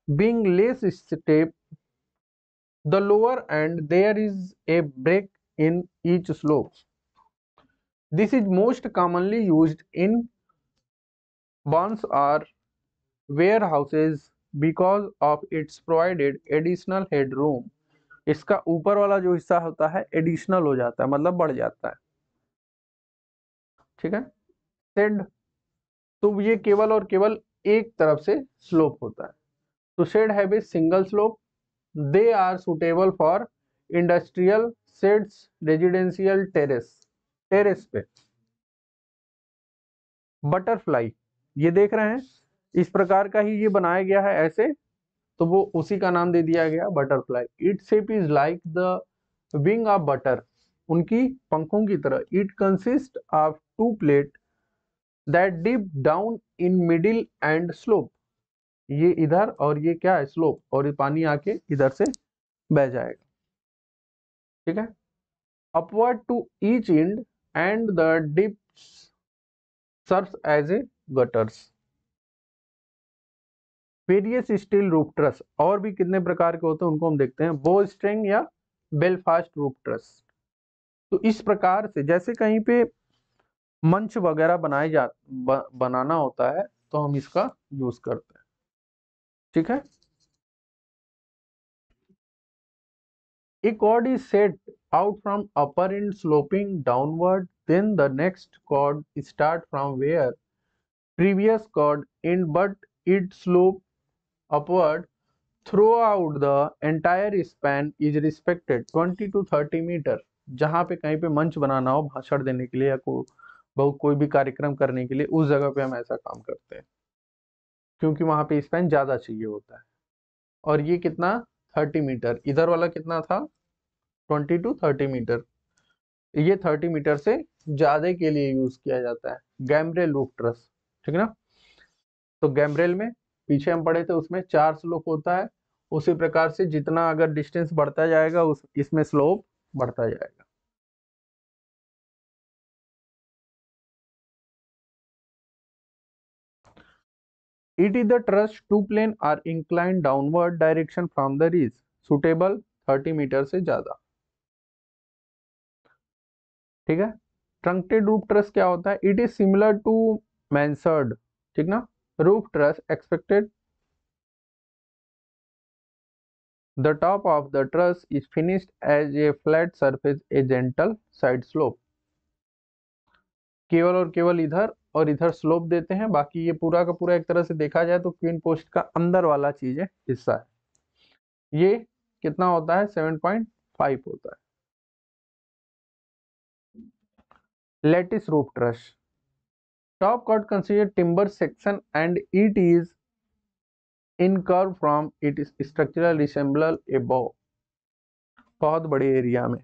being less step the lower and there is a break in each slope। This is most commonly used in barns or warehouses because of its provided additional headroom। इसका ऊपर वाला जो हिस्सा होता है additional हो जाता है, मतलब बढ़ जाता है, ठीक है। शेड, तो ये केवल और केवल एक तरफ से स्लोप होता है। तो shed have a single slope, they are suitable for industrial sheds, residential terrace, terrace पे। बटरफ्लाई, ये देख रहे हैं, इस प्रकार का ही ये बनाया गया है ऐसे, तो वो उसी का नाम दे दिया गया butterfly. It shape is like the wing of butter, उनकी पंखों की तरह। It consist of 2 plate that dip down in middle and slope, ये इधर और ये क्या है, स्लोप, और ये पानी आके इधर से बह जाएगा, ठीक है। Upward to each end and the dip serves as a gutters. Various steel roof truss, और भी कितने प्रकार के होते हैं उनको हम देखते हैं। बो स्ट्रिंग या बेलफास्ट रूफ ट्रस। तो इस प्रकार से जैसे कहीं पे मंच वगैरह बनाना होता है तो हम इसका यूज करते हैं, ठीक है। A chord is set out from upper end sloping downward, then the next chord start from where previous chord end but it slope upward throughout the entire span is respected 20 to 30 metre. जहां पे कहीं पे मंच बनाना हो भाषण देने के लिए या कोई भी कार्यक्रम करने के लिए, उस जगह पे हम ऐसा काम करते हैं, क्योंकि वहां पे स्पैन ज्यादा चाहिए होता है। और ये कितना, 30 मीटर, इधर वाला कितना था, 20 टू 30 मीटर। ये 30 मीटर से ज्यादा के लिए यूज किया जाता है गैम्ब्रेल रूफ ट्रस, ठीक है ना। तो गैम्ब्रेल में पीछे हम पढ़े थे उसमें 4 स्लोप होता है, उसी प्रकार से जितना अगर डिस्टेंस बढ़ता जाएगा इसमें स्लोप बढ़ता जाएगा। It is the truss 2 plane are inclined downward direction from the ridge, suitable 30 metre से ज्यादा, ठीक है। ट्रंकेटेड रूफ ट्रस क्या होता है, इट इज सिमिलर टू मैंसर्ड, ठीक ना। Roof truss expected the top of the truss is finished as a flat surface, a gentle side slope। केवल और केवल इधर और इधर स्लोप देते हैं, बाकी ये पूरा का पूरा एक तरह से देखा जाए तो क्वीन पोस्ट का अंदर वाला चीज है, हिस्सा है। ये कितना होता है, 7.5 होता है। Lattice roof truss, top cut consider timber section and it is in curve from it is structural resemble a bow. बहुत बड़े एरिया में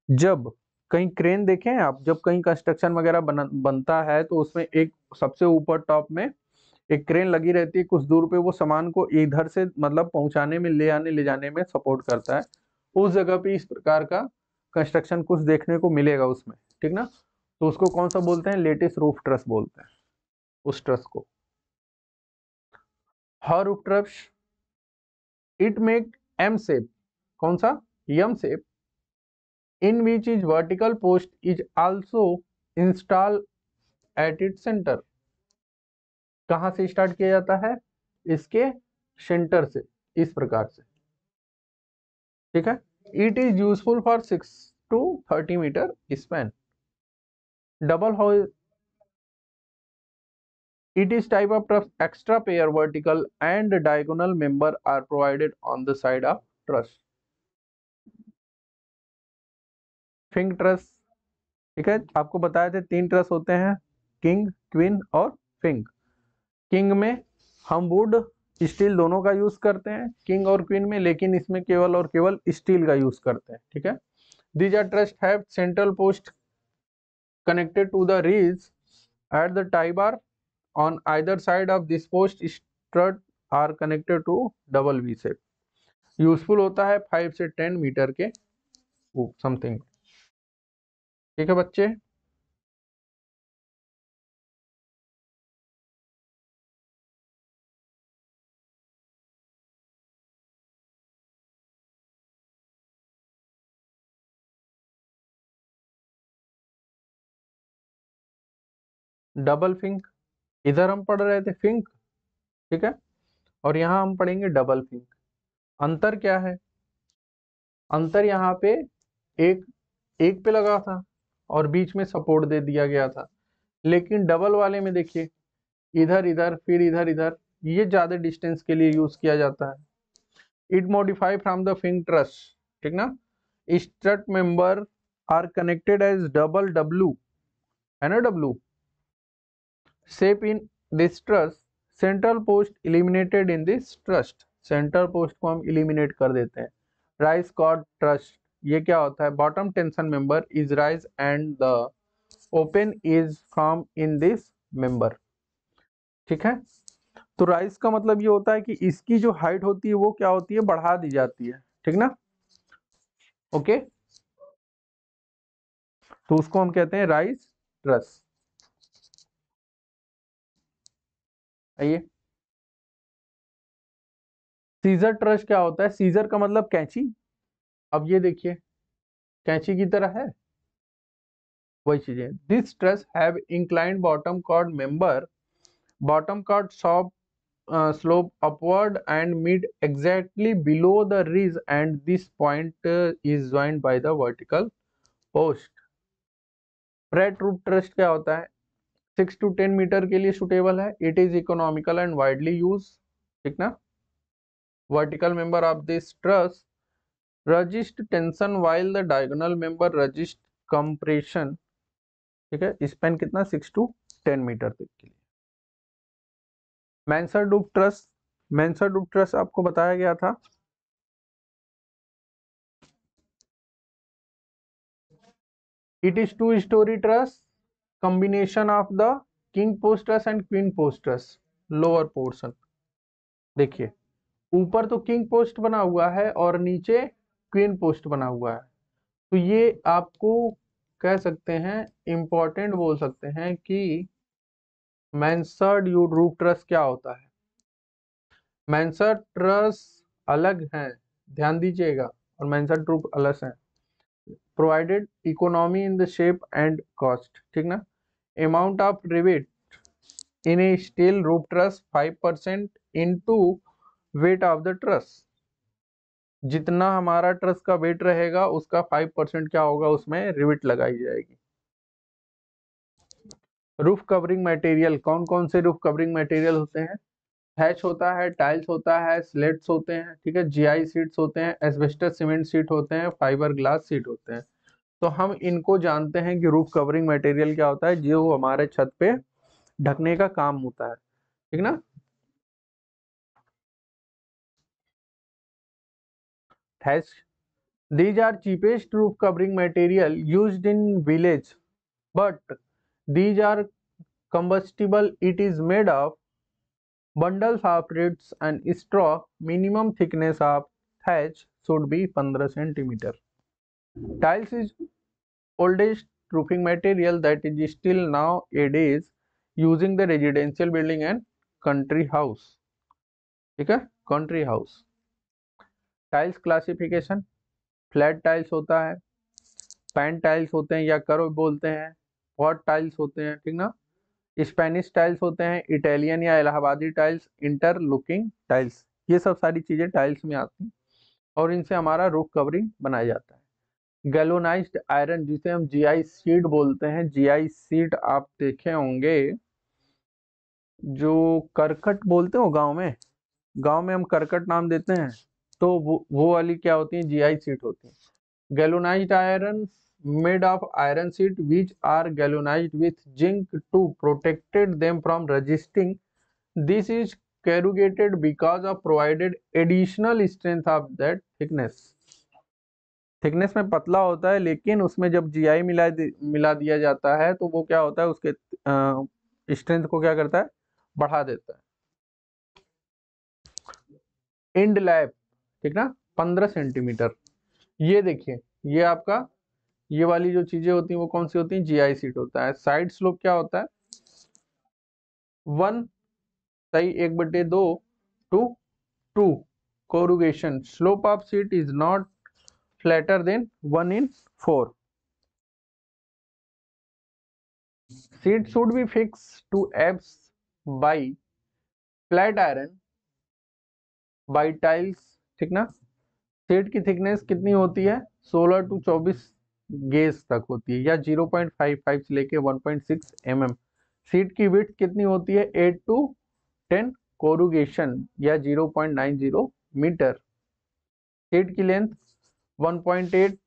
जब कहीं क्रेन देखें आप, जब कहीं कंस्ट्रक्शन वगैरह बनता है तो उसमें एक सबसे ऊपर टॉप में एक क्रेन लगी रहती है कुछ दूर पे, वो सामान को इधर से मतलब पहुंचाने में, ले जाने में सपोर्ट करता है। उस जगह पे इस प्रकार का कंस्ट्रक्शन कुछ देखने को मिलेगा उसमें, ठीक ना। तो उसको कौन सा बोलते हैं, लेटिस रूफ ट्रस बोलते हैं उस ट्रस को। हर roof truss it make M shape, कौन सा, M shape, in which is vertical post is also installed at its center। कहां से स्टार्ट किया जाता है, इसके सेंटर से, इस प्रकार से, ठीक है। It is useful for 6 to 30 metre span. Double house it is type of truss, extra pair vertical and diagonal member are provided on the side of truss। Phing truss, ठीक है, आपको बताए थे 3 ट्रस होते हैं, किंग, क्वीन और फिंग। King में हम वुड स्टील दोनों का यूज करते हैं, किंग और क्वीन में, लेकिन इसमें केवल और केवल स्टील का यूज करते हैं, ठीक है। These are trust have central post connected to the ridge at the tie bar on either side of this post strut are connected to double V shape. Useful होता है 5 से 10 मीटर के something, ठीक है बच्चे। डबल फिंक, इधर हम पढ़ रहे थे फिंक, ठीक है, और यहाँ हम पढ़ेंगे डबल फिंक। अंतर क्या है, अंतर यहाँ पे एक एक पे लगा था और बीच में सपोर्ट दे दिया गया था, लेकिन डबल वाले में देखिए इधर इधर फिर इधर इधर, ये ज्यादा डिस्टेंस के लिए यूज किया जाता है। It modify from the fink truss, ठीक ना। Strut member are connected as double W, है ना, W shape in this truss. Central post eliminated in this truss, central post को हम इलिमिनेट कर देते हैं। राइज कॉर्ड ट्रस्ट, ये क्या होता है, bottom tension member is rise and the open is form in this member, ठीक है। तो राइज का मतलब ये होता है कि इसकी जो हाइट होती है वो क्या होती है, बढ़ा दी जाती है, ठीक ना, ओके। तो उसको हम कहते हैं राइज ट्रस। आइए, सीजर ट्रस क्या होता है, सीजर का मतलब कैंची। अब ये देखिए कैंची की तरह है, वही चीज है। This truss have inclined bottom chord member, bottom chord shop slope upward and meet exactly below the ridge, and this point is joined by the vertical post। Flat roof trust क्या होता है, 6 to 10 मीटर के लिए suitable है। It is economical and widely use, ठीक ना। Vertical member of this truss resist tension while the diagonal member resist compression, ठीक है। स्पेन कितना, 6 to 10 मीटर तक के लिए। मैंसर्ड रूफ ट्रस, मैंसर्ड रूफ ट्रस आपको बताया गया था, it is 2 story truss combination of the king post truss and queen post truss lower portion। देखिए ऊपर तो किंग पोस्ट बना हुआ है और नीचे क्वीन पोस्ट बना हुआ है, तो ये आपको कह सकते हैं, इंपॉर्टेंट बोल सकते हैं कि मैंसर्ड रूफ ट्रस क्या होता है। मैंसर्ड ट्रस अलग है, ध्यान दीजिएगा, और मैंसर्ड रूफ अलग है। Provided economy in the shape and cost, ठीक ना। Amount of rivet in A steel roof truss 5% into weight of the truss. जितना हमारा ट्रस का वेट रहेगा उसका 5% क्या होगा, उसमें रिवेट लगाई जाएगी। रूफ कवरिंग मटेरियल, कौन कौन से रूफ कवरिंग मटेरियल होते हैं, हैच होता है, टाइल्स होता है, स्लेट्स होते हैं, ठीक है, जीआई सीट्स होते हैं, एस्बेस्टस सीमेंट सीट होते हैं, फाइबर ग्लास सीट होते हैं। तो हम इनको जानते हैं कि रूफ कवरिंग मटेरियल क्या होता है, जो हमारे छत पे ढकने का काम होता है, ठीक ना। Hatch, these are cheapest roof covering material used in village, but these are combustible। It is made of Bundles of reeds and straw, minimum thickness of thatch should be 15 centimeter. Tiles is oldest roofing material that is still nowadays using the residential building and country house. ठीक है, country house. Tiles classification, flat tiles होता है, pan tiles होते हैं या curve बोलते हैं, pot tiles होते हैं, ठीक ना, स्पेनिश टाइल्स होते हैं, इटालियन या इलाहाबादी टाइल्स, इंटरलॉकिंग टाइल्स, ये सब सारी चीजें टाइल्स में आती हैं और इनसे हमारा रूफ कवरिंग बनाया जाता है। गैल्वेनाइज्ड आयरन जिसे हम जीआई शीट बोलते हैं, जीआई शीट आप देखे होंगे, जो करकट बोलते हो गांव में हम करकट नाम देते हैं, तो वो वाली क्या होती है, जीआई शीट होती है। Galvanised iron made of iron sheet which are galvanized with zinc to protected them from resisting. This is corrugated because of provided additional strength of that thickness. Thickness में पतला होता है लेकिन उसमें जब जीआई मिला दिया जाता है तो वो क्या होता है, उसके स्ट्रेंथ को क्या करता है, बढ़ा देता है। एंड लैप, ठीक ना, 15 सेंटीमीटर। ये देखिए, ये आपका ये वाली जो चीजें होती हैं वो कौन सी होती हैं, जीआई सीट होता है। साइड स्लोप क्या होता है, 1/1/2 to 2 corrugation. Slope of sheet is not flatter than 1/4. Sheet should be fixed to abs by flat iron by tiles, ठीक ना। शीट की थिकनेस कितनी होती है, 16 to 24 गेज तक होती है या 0.55 से लेके 1.6 mm। शीट की विड्थ कितनी होती है, 8 to 10 कोरुगेशन या 0.90 मीटर। शीट की लेंथ 1.8,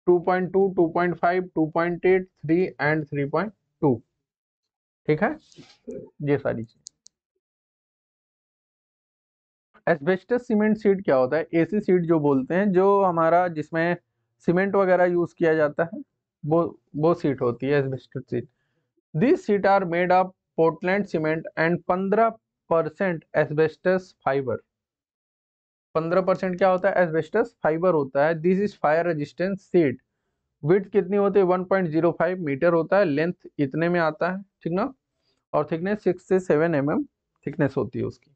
2.2, 2.5, 2.8, 3 एंड 3.2, ठीक है, ये सारी चीज। एस्बेस्टस सीमेंट सीट क्या होता है, एसी सीट जो बोलते हैं, जो हमारा जिसमें सीमेंट वगैरह यूज किया जाता है, वो सीट होती है asbestos sheet. This sheet are made of Portland cement and 15% asbestos fibre. 15% क्या होता है, एस्बेस्टस फाइबर होता है। This is fire resistance sheet. Width कितनी होती है, 1.05 मीटर होता है, लेंथ इतने में आता है, ठीक ना, और थिकनेस 6 से 7 mm थिकनेस होती है उसकी।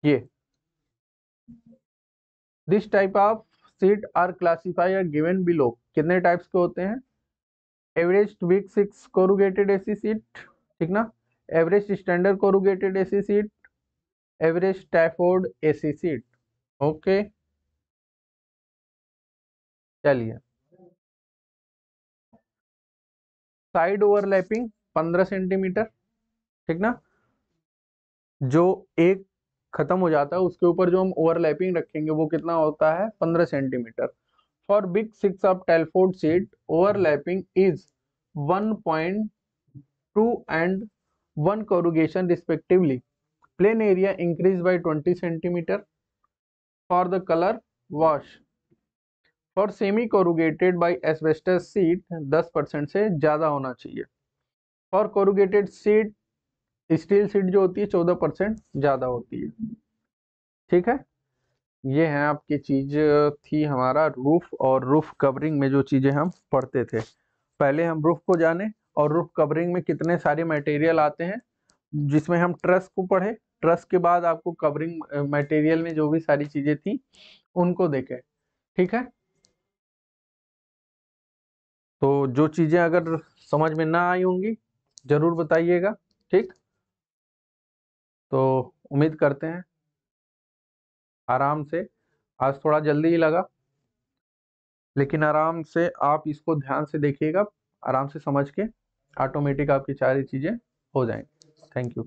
ये this type of sheet are classify are given below. कितने टाइप्स के होते हैं, average weak 6 corrugated AC sheet, ठीक ना, average standard corrugated AC sheet, average Stafford AC sheet. Okay, चलिए। साइड ओवरलैपिंग 15 सेंटीमीटर, ठीक ना, जो एक खत्म हो जाता है उसके ऊपर जो हम ओवरलैपिंग रखेंगे वो कितना होता है, 15 centimetre. For big 6 of Telford seat overlapping is 1.2 and 1 corrugation respectively. Plain area increased by 20 centimeter. For the color wash, for semi corrugated by asbestos sheet 10% से ज्यादा होना चाहिए। For corrugated sheet, steel sheet जो होती है 14% ज्यादा होती है, ठीक है। ये है आपकी चीज थी हमारा रूफ और रूफ कवरिंग में जो चीजें हम पढ़ते थे। पहले हम रूफ को जाने और रूफ कवरिंग में कितने सारे मटेरियल आते हैं, जिसमें हम ट्रस को पढ़े। ट्रस के बाद आपको कवरिंग मटेरियल में जो भी सारी चीजें थी उनको देखें, ठीक है। तो जो चीजें अगर समझ में ना आई होंगी जरूर बताइएगा, ठीक। तो उम्मीद करते हैं आराम से, आज थोड़ा जल्दी ही लगा लेकिन आराम से आप इसको ध्यान से देखिएगा, आराम से समझ के ऑटोमेटिक आपकी सारी चीजें हो जाएंगी। Thank you.